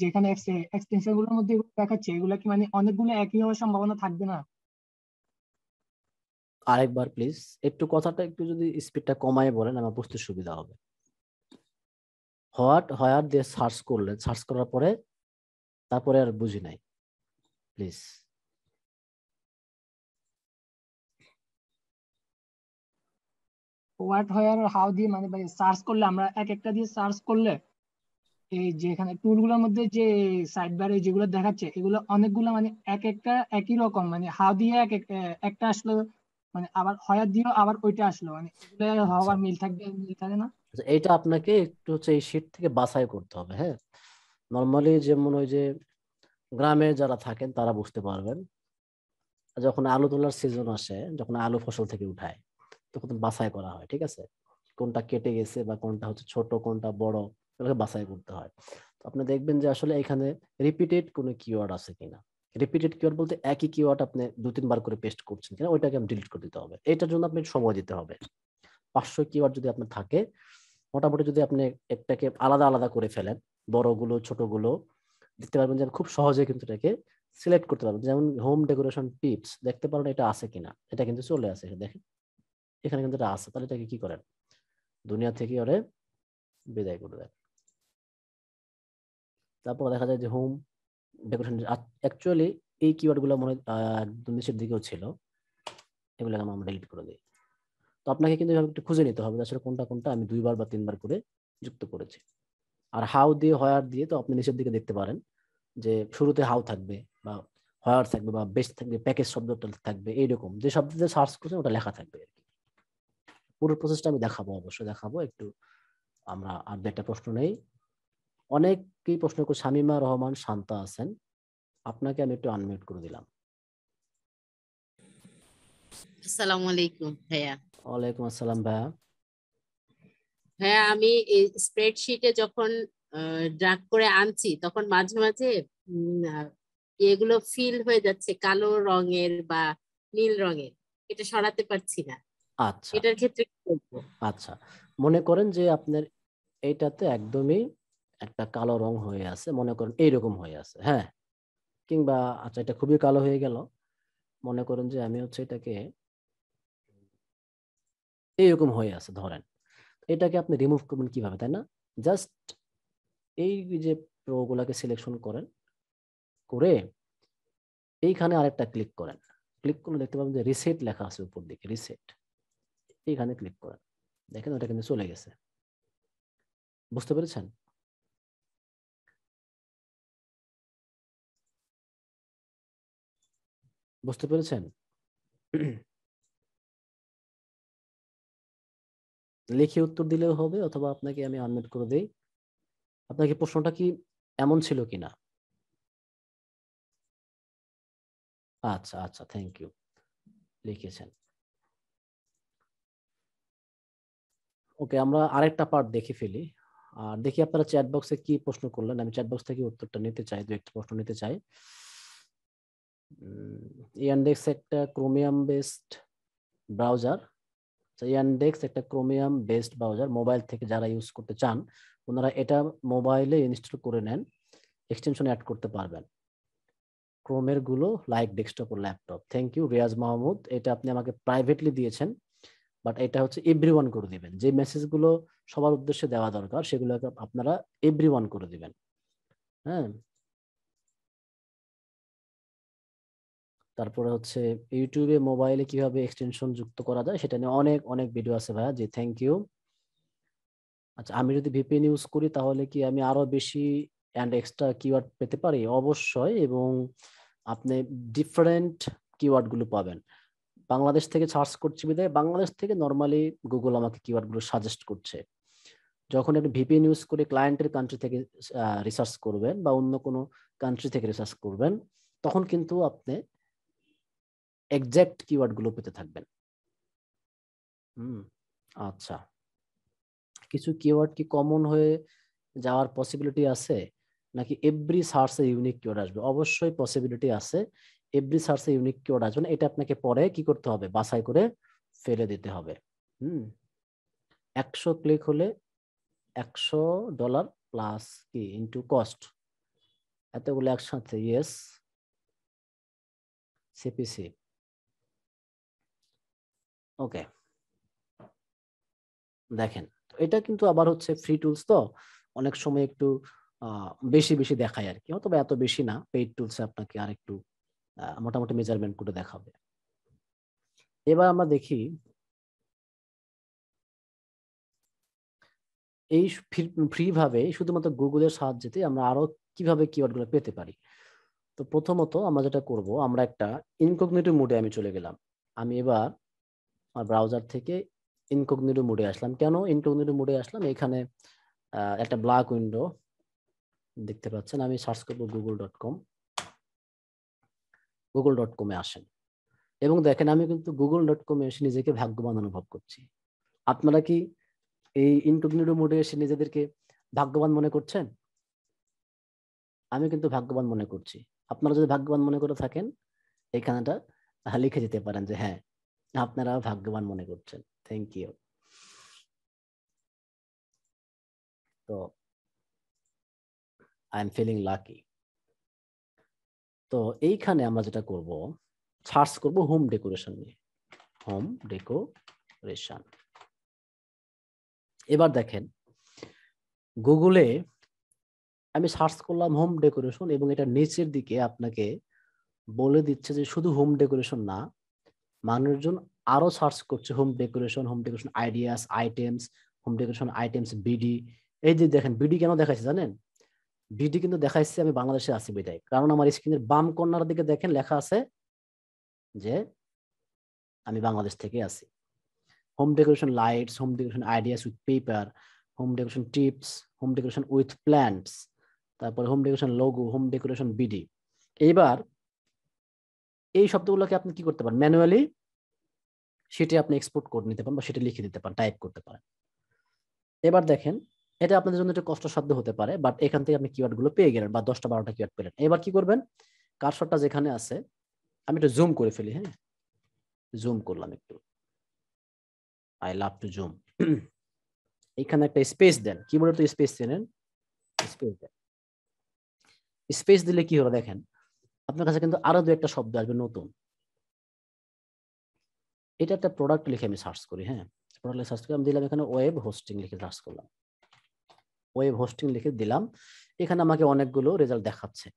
যেখানে এক্সটেনশন গুলোর মধ্যে এগুলো দেখাচ্ছে, এগুলা কি মানে অনেকগুলো একই হওয়ার সম্ভাবনা থাকবে না? আরেকবার প্লিজ একটু কথাটা একটু যদি স্পিডটা কমায় বলেন, আমার বুঝতে সুবিধা হবে। হোয়াট হোয়ার দিয়ে সার্চ করলেন, সার্চ করার পরে তারপরে আর বুঝি নাই, প্লিজ। হোয়াট, হোয়ার, হাউ দিয়ে মানে ভাই সার্চ করলে আমরা এক একটা দিয়ে সার্চ করলে এই যেখানে টুল গুলোর মধ্যে যে সাইড বারে যেগুলো দেখাচ্ছে এগুলো অনেকগুলো মানে এক একটা একই রকম, মানে হাউ দিয়ে একটা আসলো, মানে আবার হোয়ার দিয়েও আবার ওইটা আসলো, মানে এগুলো হওয়ার মিল থাকবে, মিল থাকে না? আচ্ছা, এইটা আপনাকে একটু হচ্ছে এই শীট থেকে বাছাই করতে হবে। হ্যাঁ, নর্মালি যেমন ওই যে গ্রামে যারা থাকেন তারা বুঝতে পারবেন, যখন আলু তোলার সিজন আসে, যখন আলু ফসল থেকে উঠায় তখন বাছাই করা হয়, ঠিক আছে, কোনটা কেটে গেছে বা কোনটা হচ্ছে ছোট কোনটা বড়, এগুলোকে বাছাই করতে হয়। তো আপনি দেখবেন যে আসলে এখানে রিপিটেড কোনো কিওয়ার্ড আছে কিনা। রিপিটেড কিওয়ার্ড বলতে একই কিওয়ার্ড আপনি 2-3 বার করে পেস্ট করছেন কিনা, ওইটাকে আমি ডিলিট করে দিতে হবে। এটার জন্য আপনি সময় দিতে হবে। 500 কিওয়ার্ড যদি আপনার থাকে, মোটামুটি যদি আপনি একটাকে আলাদা আলাদা করে ফেলেন, বড়গুলো ছোটগুলো, দেখতে পারবেন যে খুব সহজে কিন্তু এটাকে সিলেক্ট করতে পারবেন। যেমন হোম ডেকোরেশন টিপস, দেখতে পারেন এটা আছে কিনা, এটা কিন্তু চলে আসে, দেখেন এখানে কিন্তু এটা আছে। তাহলে এটাকে কি করেন, দুনিয়া থেকে ওরে বিদায় করে দেন। তারপর দেখা যায় যে হোম ডেকোরেশন, অ্যাকচুয়ালি এই কিওয়ার্ড গুলো মনে একদম নিচের দিকেও ছিল, এগুলো আমরা ডিলিট করে দিই। তো আপনাকে কিন্তু এভাবে একটু খুঁজে নিতে হবে আসলে কোনটা কোনটা আমি 2 বার বা 3 বার করে যুক্ত করেছি। আর হাউ দিয়ে হোয়ার দিয়ে তো আপনি নিচের দিকে দেখতে পারেন যে শুরুতে হাউ থাকবে বা হোয়ার থাকবে বা বেস্ট থাকবে, প্যাকেজ শব্দটা থাকবে, এইরকম যে শব্দতে সার্চ করছেন ওটা লেখা থাকবে আর কি। পুরো প্রসেসটা আমি দেখাবো, অবশ্যই দেখাবো। একটু আমরা আর একটা প্রশ্ন নেই, অনেকেই প্রশ্ন করে, শামিমা রহমান শান্তা আছেন, আপনাকে আমি একটু আনমিউট করে দিলাম। আসসালামু আলাইকুম ভাইয়া। ওয়ালাইকুম আসসালাম ভাইয়া। হ্যাঁ, আমি এই স্প্রেডশিটে যখন ড্রাগ করে আনছি তখন মাঝে মাঝে এগুলো ফিল হয়ে যাচ্ছে কালো রঙের বা নীল রঙের, এটা সরাতে পারছি না। আচ্ছা এটার ক্ষেত্রে কি করবো? আচ্ছা, মনে করেন যে আপনার এইটাতে একদমই একটা কালো রং হয়ে আছে, মনে করেন এইরকম হয়ে আছে, হ্যাঁ, কিংবা আচ্ছা এটা খুবই কালো হয়ে গেল, মনে করেন যে আমি হচ্ছে এটাকে এইরকম হয়ে আছে ধরেন, এটাকে আপনি রিমুভ করবেন কিভাবে, তাই না? জাস্ট এই যে প্রো গুলাকে সিলেকশন করেন, করে এইখানে আরেকটা ক্লিক করেন। ক্লিক করলে দেখতে পাবেন যে রিসেট লেখা আছে উপর দিকে, রিসেট, এইখানে ক্লিক করেন, দেখেন ওটা কিন্তু চলে গেছে। বুঝতে পেরেছেন? বুঝতে পেরেছেন? লিখে উত্তর দিলেও হবে, অথবা আপনাকে আমি আনমিউট করে দেই। আপনাকে প্রশ্নটা কি এমন ছিল কিনা? আচ্ছা আচ্ছা, থ্যাংক ইউ, লিখেছেন। ওকে, আমরা আরেকটা পার্ট দেখে ফেলি। আর দেখি আপনারা চ্যাট বক্সে কি প্রশ্ন করলেন, আমি চ্যাট বক্স থেকে উত্তরটা নিতে চাই, দু একটা প্রশ্ন নিতে চাই। ইয়ান্ডেক্স একটা ক্রোমিয়াম বেসড ব্রাউজার, ইয়ান্ডেক্স একটা ক্রোমিয়াম বেসড ব্রাউজার, মোবাইল থেকে যারা ইউজ করতে চান ওনারা এটা মোবাইলে ইনস্টল করে নেন, এক্সটেনশন অ্যাড করতে পারবেন। ক্রোমের গুলো লাইক ডেস্কটপ ও laptop. Thank you Riaz Mahmud, এটা আপনি আমাকে প্রাইভেটলি দিয়েছেন, বাট এটা হচ্ছে এভরিওয়ান করে দিবেন। যে মেসেজগুলো সবার উদ্দেশ্যে দেওয়া দরকার সেগুলো আপনারা এভরিওয়ান করে দিবেন। হ্যাঁ, তারপরে হচ্ছে ইউটিউবে মোবাইলে কিভাবে এক্সটেনশন যুক্ত করা যায় সেটা নিয়ে অনেক অনেক ভিডিও আছে ভাইয়া, জি থ্যাংক ইউ। আচ্ছা, আমি যদি ভিপিএন ইউজ করি তাহলে কি আমি আরো বেশি অ্যান্ড এক্সট্রা কিওয়ার্ড পেতে পারি? অবশ্যই, এবং আপনি ডিফারেন্ট কিওয়ার্ড গুলো পাবেন। বাংলাদেশ থেকে সার্চ করছি বিধায় বাংলাদেশ থেকে নর্মালি গুগল আমাকে কিওয়ার্ড গুলো সাজেস্ট করছে। যখন আপনি ভিপিএন ইউজ করে ক্লায়েন্টের কান্ট্রি থেকে রিসার্চ করবেন বা অন্য কোনো কান্ট্রি থেকে রিসার্চ করবেন, তখন কিন্তু আপনি এক্সাক্ট কিওয়ার্ড গুলো পেতে থাকবেন। আচ্ছা, কিছু কিওয়ার্ড কি কমন হয়ে যাওয়ার পসিবিলিটি আছে, নাকি এভরি সার্চে ইউনিক কিওয়ার্ড আসবে? অবশ্যই পসিবিলিটি আছে, এভরি সার্চে ইউনিক কিওয়ার্ড আসবে না, এটা আপনাকে পরে কি করতে হবে, বাছাই করে ফেলে দিতে হবে। 100 ক্লিক হলে $100 প্লাস কি ইনটু কস্ট, এতগুলো একসাথে, ইয়েস সিপিসি। ওকে, দেখেন এটা কিন্তু আবার হচ্ছে ফ্রি টুলস, তো অনেক সময় একটু বেশি বেশি দেখায় আর কি, অথবা এত বেশি না, পেইড টুলসে আপনাকে আর একটু মোটামুটি মেজারমেন্ট করে দেখাবে। এবার আমরা দেখি এই ফ্রি ভাবে শুধুমাত্র গুগলের সাহায্যে আমরা আরো কিভাবে কিওয়ার্ড গুলো পেতে পারি। তো প্রথমত আমরা যেটা করব, আমরা একটা ইনকগনিটো মোডে আমি চলে গেলাম। আমি এবার আমার ব্রাউজার থেকে ইনকগনিটো মোডে আসলাম। কেন ইনকগনিটো মোডে আসলাম? এখানে একটা ব্ল্যাক উইন্ডো দেখতে পাচ্ছেন। আমি সার্চ করব google.com। google.com-এ আসেন এবং দেখেন আমি কিন্তু google.com-এ এসে নিজেকে ভাগ্যবান অনুভব করছি। আপনারা কি এই ইনকগনিটো মোডে এসে নিজেদেরকে ভাগ্যবান মনে করছেন? আমি কিন্তু ভাগ্যবান মনে করছি। আপনারা যদি ভাগ্যবান মনে করে থাকেন এখানেটা লিখে দিতে পারেন যে হ্যাঁ আপনারা ভাগ্যবান মনে করছেন। Thank you. তো আই এম ফিলিং লাকি। তো এইখানে আমরা যেটা করব, সার্চ করব হোম ডেকোরেশন নিয়ে। Home decoration. এবার দেখেন গুগলে আমি সার্চ করলাম হোম ডেকোরেশন এবং এটা নিচের দিকে আপনাকে বলে দিচ্ছে যে শুধু হোম ডেকোরেশন না, মানুষজন আরো সার্চ করছে home decoration ideas, items, home decoration items, BD. এই যে দেখেন বিডি কেন দেখাচ্ছে জানেন? বিডি কিন্তু দেখাচ্ছে আমি বাংলাদেশে আছি বিদায়, কারণ আমার স্ক্রিনের বাম কর্নার দিকে দেখেন লেখা আছে যে আমি বাংলাদেশ থেকে আছি। Home decoration lights, home decoration ideas with paper, home decoration tips, home decoration with plants, তারপরে home decoration logo, home decoration BD. এইবার এই শব্দগুলোকে আপনি কি করতে পারেন? ম্যানুয়ালি সেটা আপনি এক্সপোর্ট করে নিতে পারেন বা সেটা লিখে দিতে পারেন, টাইপ করতে পারেন। এবার দেখেন এটা আপনাদের জন্য একটু কষ্টসাধ্য হতে পারে, বাট এখান থেকে আপনি কিওয়ার্ড গুলো পেয়ে গেলেন বা 10টা 12টা কিওয়ার্ড পেলেন। এবার কি করবেন? কার্সরটা যেখানে আছে আমি একটু জুম করে ফেলি। হ্যাঁ, জুম করলাম একটু। I love to zoom. এখানে একটা স্পেস দেন, কিবোর্ডে তো স্পেস চেনেন, স্পেস দেন। স্পেস দিলে কি হবে দেখেন আপনার কাছে কিন্তু আরো 2-একটা শব্দ আসবে নতুন। এটা একটা প্রোডাক্ট লিখে আমি সার্চ করি। হ্যাঁ, প্রোডাক্ট লিখে সার্চ করে আমি দিলাম এখানে ওয়েব হোস্টিং লিখে সার্চ করলাম। ওয়েব হোস্টিং লিখে দিলাম, এখানে আমাকে অনেকগুলো রেজাল্ট দেখাচ্ছে।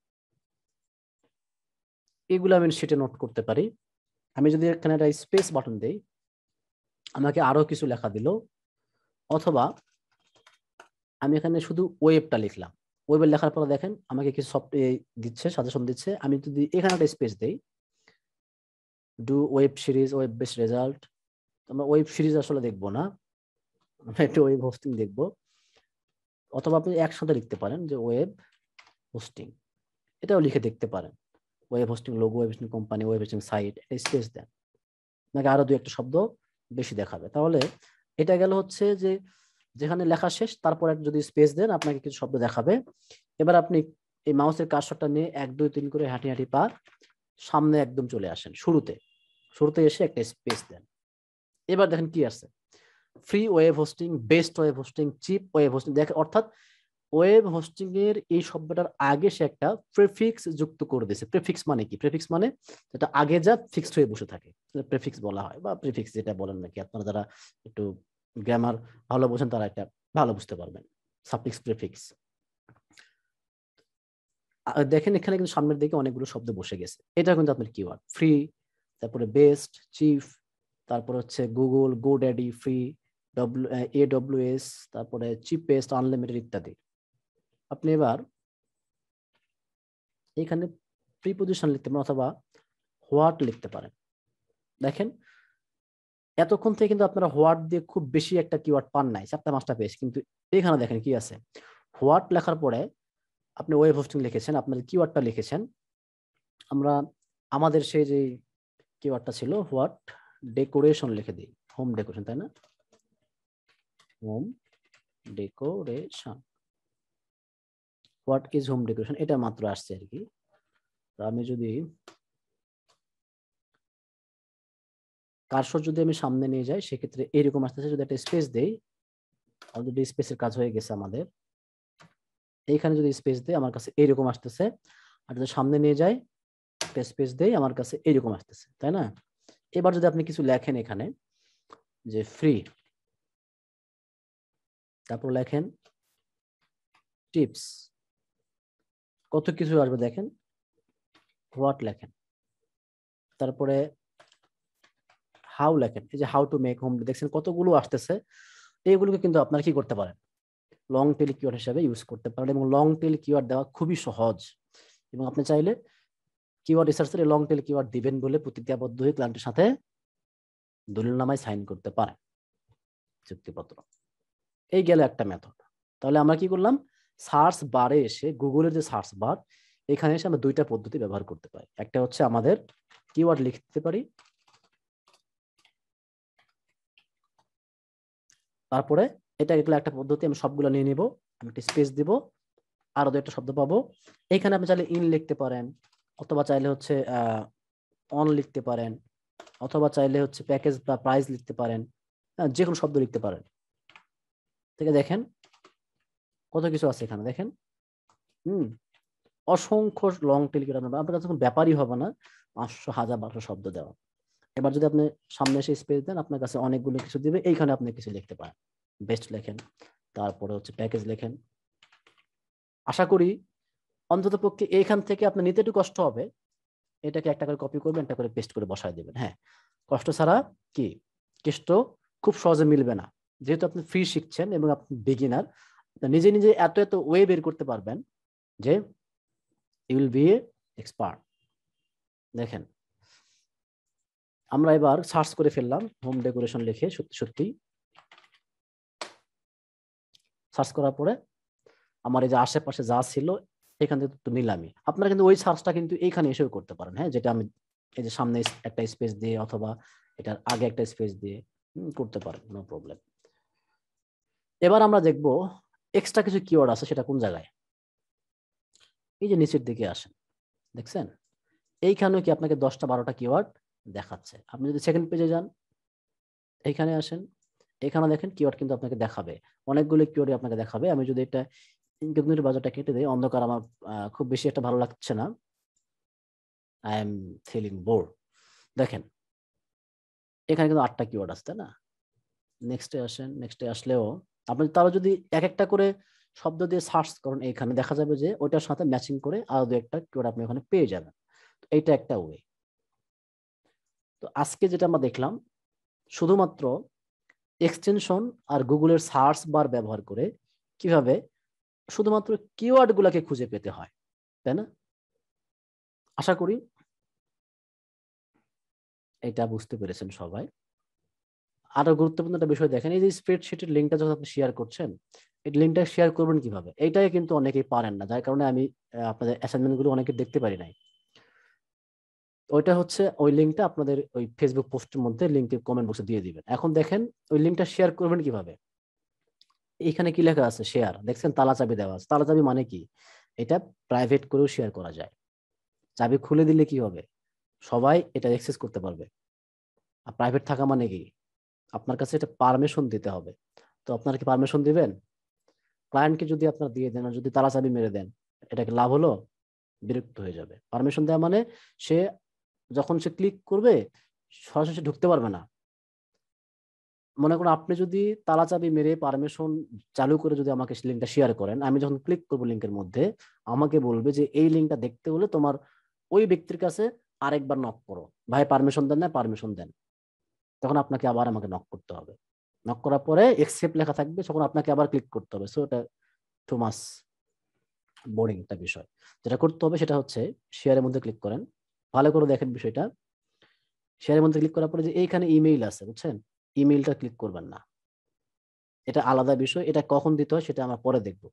এগুলো আমি সেটা নোট করতে পারি। আমি যদি এখানে একটা স্পেস বাটন দেই আমাকে আরো কিছু লেখা দিল, অথবা আমি এখানে শুধু ওয়েবটা লিখলাম। ওয়েবে লেখার পরে দেখেন আমাকে কিছু সফটওয়্যার দিচ্ছে, সাজেশন দিচ্ছে। আমি যদি এখানে একটা স্পেস দেই, do web series, web base result. আমরা ওয়েব সিরিজ আসলে দেখবো না, আমরা একটু ওয়েব হোস্টিং দেখবো। অথবা আপনি একসাথে লিখতে পারেন যে ওয়েব হোস্টিং, এটাও লিখে দেখতে পারেন। Web hosting logo, web hosting company, web hosting site, এটা স্পেস দেন, আপনাকে আরো 2-একটা শব্দ বেশি দেখাবে। তাহলে এটা গেল হচ্ছে যে যেখানে লেখা শেষ তারপর যদি স্পেস দেন আপনাকে কিছু শব্দ দেখাবে। এবার আপনি এই মাউসের কার্সরটা নিয়ে 1 2 3 করে হাঁটি হাঁটি পা সামনে একদম চলে আসেন, শুরুতে এসে একটা স্পেস দেন। এবার দেখেন কি আছে, free web hosting, best web hosting, cheap web hosting. দেখেন অর্থাৎ ওয়েব হোস্টিং এর এই শব্দটার আগে সে একটা প্রিফিক্স যুক্ত করে দিয়েছে। প্রিফিক্স মানে কি? প্রিফিক্স মানে যেটা আগে যা ফিক্সড হয়ে বসে থাকে প্রিফিক্স বলা হয়, বা প্রিফিক্স যেটা বলেন নাকি। আপনারা যারা একটু গ্রামার ভালো বোঝেন তারা এটা ভালো বুঝতে পারবেন, সাফিক্স প্রিফিক্স। দেখেন এখানে কিন্তু সামনের দিকে অনেকগুলো শব্দ বসে গেছে। এটা কিন্তু আপনার কিওয়ার্ড। ফ্রি, তারপরে বেস্ট, চিফ, তারপর হচ্ছে গুগল, গোড্যাডি, ফ্রি, AWS, তারপরে চিপেস্ট, আনলিমিটেড ইত্যাদি। আপনি এবার এখানে প্রিপজিশন লিখতে পারেন অথবা হোয়াট লিখতে পারেন। দেখেন এতক্ষণ থেকে কিন্তু আপনারা হোয়াট দিয়ে খুব বেশি একটা কিওয়ার্ড পান নাই, 4টা 5টা পেয়েছে, কিন্তু এখানে দেখেন কি আছে। হোয়াট লেখার পরে আপনি ওয়েব হোস্টিং লিখেছেন, আপনার কিওয়ার্ডটা লিখেছেন। আমরা আমাদের সেই যে কিওয়ার্ডটা ছিল হোয়াট ডেকোরেশন লিখে দিই, হোম ডেকোরেশন, তাই না? Home decoration, what is home decoration, এটা মাত্র আসছে আর কি। তো আমি যদি কার্সর যদি আমি সামনে নিয়ে যাই সেক্ষেত্রে এরকম আসতেছে। যদি একটা স্পেস দেই, অলরেডি স্পেসের কাজ হয়ে গেছে আমাদের। এইখানে যদি স্পেস দেই আমার কাছে এইরকম আসতেছে, আর যদি সামনে নিয়ে যাই একটা স্পেস দেই আমার কাছে এইরকম আসতেছে, তাই না? এবার যদি আপনি কিছু লেখেন এখানে যে ফ্রি, তারপর লেখেন টিপস, কত কিছু আসবে দেখেন। হোয়াট লেখেন, তারপরে হাউ লেখেন, এই যে হাউ টু মেক হোম, দেখছেন কতগুলো আসতেছে। এইগুলোকে কিন্তু আপনারা কি করতে পারেন? লং টেল কিওয়ার্ড হিসেবে ইউজ করতে পারেন, এবং লং টেল কিওয়ার্ড দেওয়া খুবই সহজ। এবং আপনি চাইলে কিওয়ার্ড রিসার্চের লং টেল কিওয়ার্ড দিবেন বলে প্রতিজ্ঞাবদ্ধ হয়ে ক্লায়েন্টের সাথে দলিলনামায় সাইন করতে পারেন। চুক্তিপত্র। এই গেল একটা মেথড। তাহলে আমরা কি করলাম, সার্চ বারে এসে গুগলের যে সার্চ বার, এখানে এসে আমরা দুইটা পদ্ধতি ব্যবহার করতে পারি। একটা হচ্ছে আমাদের কিওয়ার্ড লিখতে পারি, তারপরে এটা এগুলো একটা পদ্ধতি, আমি সবগুলো নিয়ে নিব, আমি একটা স্পেস দিব, আরো একটা শব্দ পাবো। এখানে আপনি চাইলে ইন লিখতে পারেন, অথবা চাইলে হচ্ছে অন লিখতে পারেন, অথবা চাইলে হচ্ছে প্যাকেজ বা প্রাইস লিখতে পারেন, যে কোনো শব্দ লিখতে পারেন। ঠিক আছে, দেখেন কত কিছু আছে এখানে, দেখেন অসংখ্য লং টেল কিওয়ার্ড। আপনার কাছে কোনো ব্যাপারই হবে না 500, 1000, 1200 শব্দ দেওয়া। এবার যদি আপনি সামনে এসে স্পেস দেন, আপনার কাছে অনেকগুলো কিছু দিবে, এইখানে আপনি কিছু লিখতে পারেন, বেস্ট লেখেন, তারপরে হচ্ছে প্যাকেজ লেখেন। আশা করি অন্তত পক্ষে এইখান থেকে আপনার নিতে একটু কষ্ট হবে, এটাকে একটা করে কপি করবেন, একটা করে পেস্ট করে বসায় দিবেন। হ্যাঁ, কষ্ট ছাড়া কি কষ্ট খুব সহজে মিলবে না, যেহেতু আপনি ফ্রি শিখছেন এবং আপনি বিগিনার, নিজে নিজে এত এত ওয়ে বের করতে পারবেন যে ইউ উইল বি এক্সপার্ট। দেখেন আমরা এবার সার্চ করে ফেললাম হোম ডেকোরেশন লিখে, সত্যি সত্যি সার্চ করার পরে আমার এই যে আশেপাশে যা ছিল এখান থেকে তো নিলামই। আপনারা কিন্তু ওই সার্চটা কিন্তু এইখানে এসেও করতে পারেন। হ্যাঁ, যেটা আমি এই যে সামনে একটা স্পেস দিয়ে অথবা এটার আগে একটা স্পেস দিয়ে করতে পারেন, নো প্রবলেম। এবার আমরা দেখব এক্সট্রা কিছু কিওয়ার্ড আছে, সেটা কোন জায়গায়। এই যে নিচের দিকে আসেন, দেখছেন এইখানেও কি আপনাকে 10টা 12টা কিওয়ার্ড দেখাচ্ছে। আপনি যদি সেকেন্ড পেজে যান, এইখানে আসেন, এখানে দেখেন কিওয়ার্ড কিন্তু আপনাকে দেখাবে, অনেকগুলো কিওয়ার্ড আপনাকে দেখাবে। আমি যদি এটা ইনকগনিটো বাজারটা কেটে দেই, অন্ধকার আমার খুব বেশি একটা ভালো লাগছে না, আই এম ফিলিং বোর। দেখেন এখানে কিন্তু 8টা কিওয়ার্ড আছে, তাই না? নেক্সটে আসেন, নেক্সটে আসলেও আপনি তারা যদি এক একটা করে শব্দ দিয়ে সার্চ করেন, এখানে দেখা যাবে যে ওইটার সাথে ম্যাচিং করে আরো দু একটা কিওয়ার্ড আপনি ওখানে পেয়ে যাবেন। এইটা একটা ওয়ে। তো আজকে যেটা আমরা দেখলাম, শুধুমাত্র এক্সটেনশন আর গুগলের সার্চ বার ব্যবহার করে কিভাবে শুধুমাত্র কিওয়ার্ড গুলাকে খুঁজে পেতে হয়, তাই না? আশা করি এটা বুঝতে পেরেছেন সবাই। আরো গুরুত্বপূর্ণ একটা বিষয় দেখেন, এই যে স্প্রেডশিটের লিঙ্কটা যখন আপনি শেয়ার করছেন, এই লিঙ্কটা শেয়ার করবেন কিভাবে, এইটাই কিন্তু অনেকেই পারেন না, যার কারণে আমি আপনাদের অ্যাসাইনমেন্ট গুলো অনেকে দেখতে পারি নাই। ওইটা হচ্ছে ওই লিঙ্কটা আপনাদের ওই ফেসবুক পোস্টের মধ্যে লিঙ্কের কমেন্ট বক্সে দিয়ে দিবেন। এখন দেখেন ওই লিঙ্কটা শেয়ার করবেন কিভাবে। এখানে কি লেখা আছে, শেয়ার, দেখছেন তালা চাবি দেওয়া আছে। তালা চাবি মানে কি, এটা প্রাইভেট করেও শেয়ার করা যায়। চাবি খুলে দিলে কি হবে, সবাই এটা অ্যাক্সেস করতে পারবে। আর প্রাইভেট থাকা মানে কি, আপনার কাছে এটা পারমিশন দিতে হবে। তো আপনারা কি পারমিশন দিবেন? ক্লায়েন্টকে যদি আপনারা দিয়ে দেন আর যদি তালা চাবি মেরে দেন, এটাকে লাভ হলো? বিরক্ত হয়ে যাবে। পারমিশন দেওয়া মানে সে যখন সে ক্লিক করবে সরাসরি ঢুকতে পারবে না। মনে করুন আপনি যদি তালা চাবি মেরে পারমিশন চালু করে যদি আমাকে লিঙ্কটা শেয়ার করেন, আমি যখন ক্লিক করব লিঙ্কের মধ্যে, আমাকে বলবে যে এই লিঙ্কটা দেখতে হলে তোমার ওই ব্যক্তির কাছে আরেকবার নক করো, ভাই পারমিশন দেন না, পারমিশন দেন। তখন আপনাকে আবার আমাকে নক করতে হবে। নক করার পরে অ্যাকসেপ্ট লেখা থাকবে, তখন আপনাকে আবার ক্লিক করতে হবে। সো এটা টু মাচ বোরিং একটা বিষয়। যেটা করতে হবে সেটা হচ্ছে শেয়ারের মধ্যে ক্লিক করেন, ভালো করে দেখেন বিষয়টা। শেয়ারের মধ্যে ক্লিক করার পরে যে এইখানে ইমেইল আছে, বুঝছেন, ইমেইলটা ক্লিক করবেন না, এটা আলাদা বিষয়। এটা কখন দিতে হয় সেটা আমরা পরে দেখব।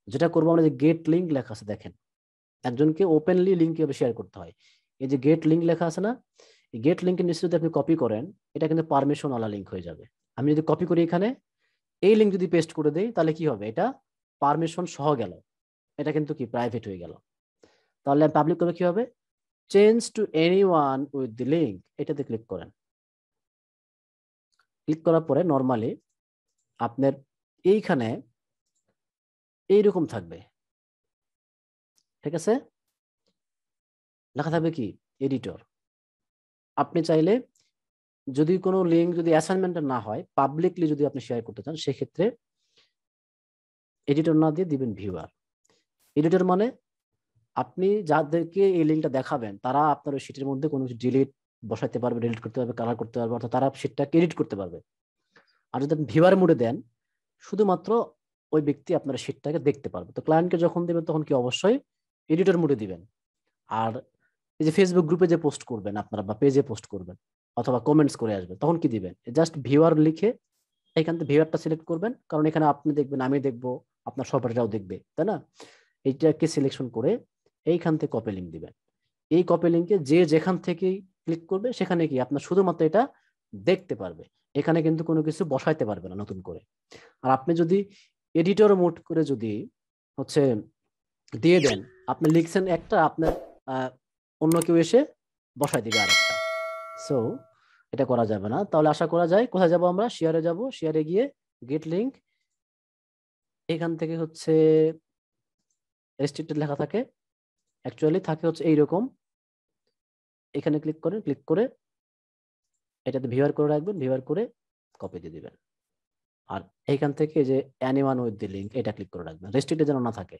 যেটা করবো আমরা, যে গেট লিঙ্ক লেখা আছে, দেখেন একজনকে ওপেনলি লিঙ্ক কিভাবে শেয়ার করতে হয়। এই যে গেট লিঙ্ক লেখা আছে না, এই গেট লিঙ্কের নিচে যদি আপনি কপি করেন, এটা কিন্তু পারমিশন ওয়ালা লিঙ্ক হয়ে যাবে। আমি যদি কপি করি এখানে, এই লিঙ্ক যদি পেস্ট করে দেই, তাহলে কি হবে, এটা পারমিশন সহ গেল, এটা কিন্তু কি প্রাইভেট হয়ে গেল। তাহলে পাবলিক করে কি হবে, change to anyone with the link, এটাতে ক্লিক করেন। ক্লিক করার পরে নরমালি আপনার এইখানে এইরকম থাকবে, ঠিক আছে, লেখা থাকবে কি এডিটর। আপনি চাইলে যদি কোনো লিঙ্ক যদি অ্যাসাইনমেন্টের না হয়, পাবলিকলি যদি আপনি শেয়ার করতে চান, সেক্ষেত্রে এডিটর না দিয়ে দিবেন ভিউয়ার। এডিটর মানে আপনি যাদেরকে এই লিঙ্কটা দেখাবেন, তারা আপনার ওই শিটের মধ্যে কোনো কিছু ডিলিট বসাইতে পারবে, ডিলিট করতে পারবে, কালার করতে পারবে, অর্থাৎ তারা শিটটাকে এডিট করতে পারবে। আর যদি আপনি ভিউয়ার মোডে দেন, শুধুমাত্র ওই ব্যক্তি আপনার শিটটাকে দেখতে পারবে। তো ক্লায়েন্টকে যখন দিবেন তখন কি অবশ্যই এডিটর মোডে দিবেন। আর এই যে ফেসবুক গ্রুপে যে পোস্ট করবেন আপনারা, বা পেজে পোস্ট করবেন অথবা কমেন্টস করে আসবেন, তখন কি দিবেন, জাস্ট ভিউয়ার লিখে এইখান থেকে ভিউয়ারটা সিলেক্ট করবেন, কারণ এখানে আপনি দেখবেন, আমি দেখবো, আপনার সহপাঠীরাও দেখবে, তাই না? এইটাকে সিলেকশন করে এইখান থেকে কপি লিঙ্ক দিবেন। এই কপি লিঙ্কে যে যেখান থেকেই ক্লিক করবে সেখানে কি আপনার শুধুমাত্র এটা দেখতে পারবে, এখানে কিন্তু কোনো কিছু বসাইতে পারবে না নতুন করে। আর আপনি যদি এডিটর মোড করে যদি হচ্ছে দিয়ে দেন, আপনি লিখছেন একটা, আপনার অন্য কেউ এসে বসাই দিবে আরেকটা। সো এটা করা যাবে না। তাহলে আশা করা যায় কোথায় যাব আমরা? শেয়ারে যাব। শেয়ারে গিয়ে গেট লিঙ্ক, এখান থেকে হচ্ছে রেস্ট্রিক্টেড লেখা থাকে, অ্যাকচুয়ালি থাকে হচ্ছে এইরকম। এখানে ক্লিক করেন, ক্লিক করে এটাতে ভিউয়ার করে রাখবেন, ভিউয়ার করে কপি দিয়ে দিবেন। আর এইখান থেকে যে অ্যানিওয়ান উইথ দি লিঙ্ক, এটা ক্লিক করে রাখবেন, রেস্ট্রিক্টেড যেন না থাকে।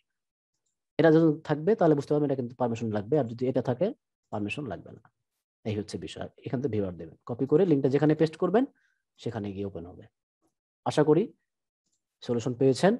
এটা যদি থাকবে তাহলে বুঝতে পারবেন এটা কিন্তু পারমিশন লাগবে, আর যদি এটা থাকে পারমিশন লাগবে না। এই হচ্ছে বিষয়। এখান থেকে ভিউয়ার দেবেন, কপি করে লিঙ্কটা যেখানে পেস্ট করবেন সেখানে গিয়ে ওপেন হবে। আশা করি সলিউশন পেয়েছেন।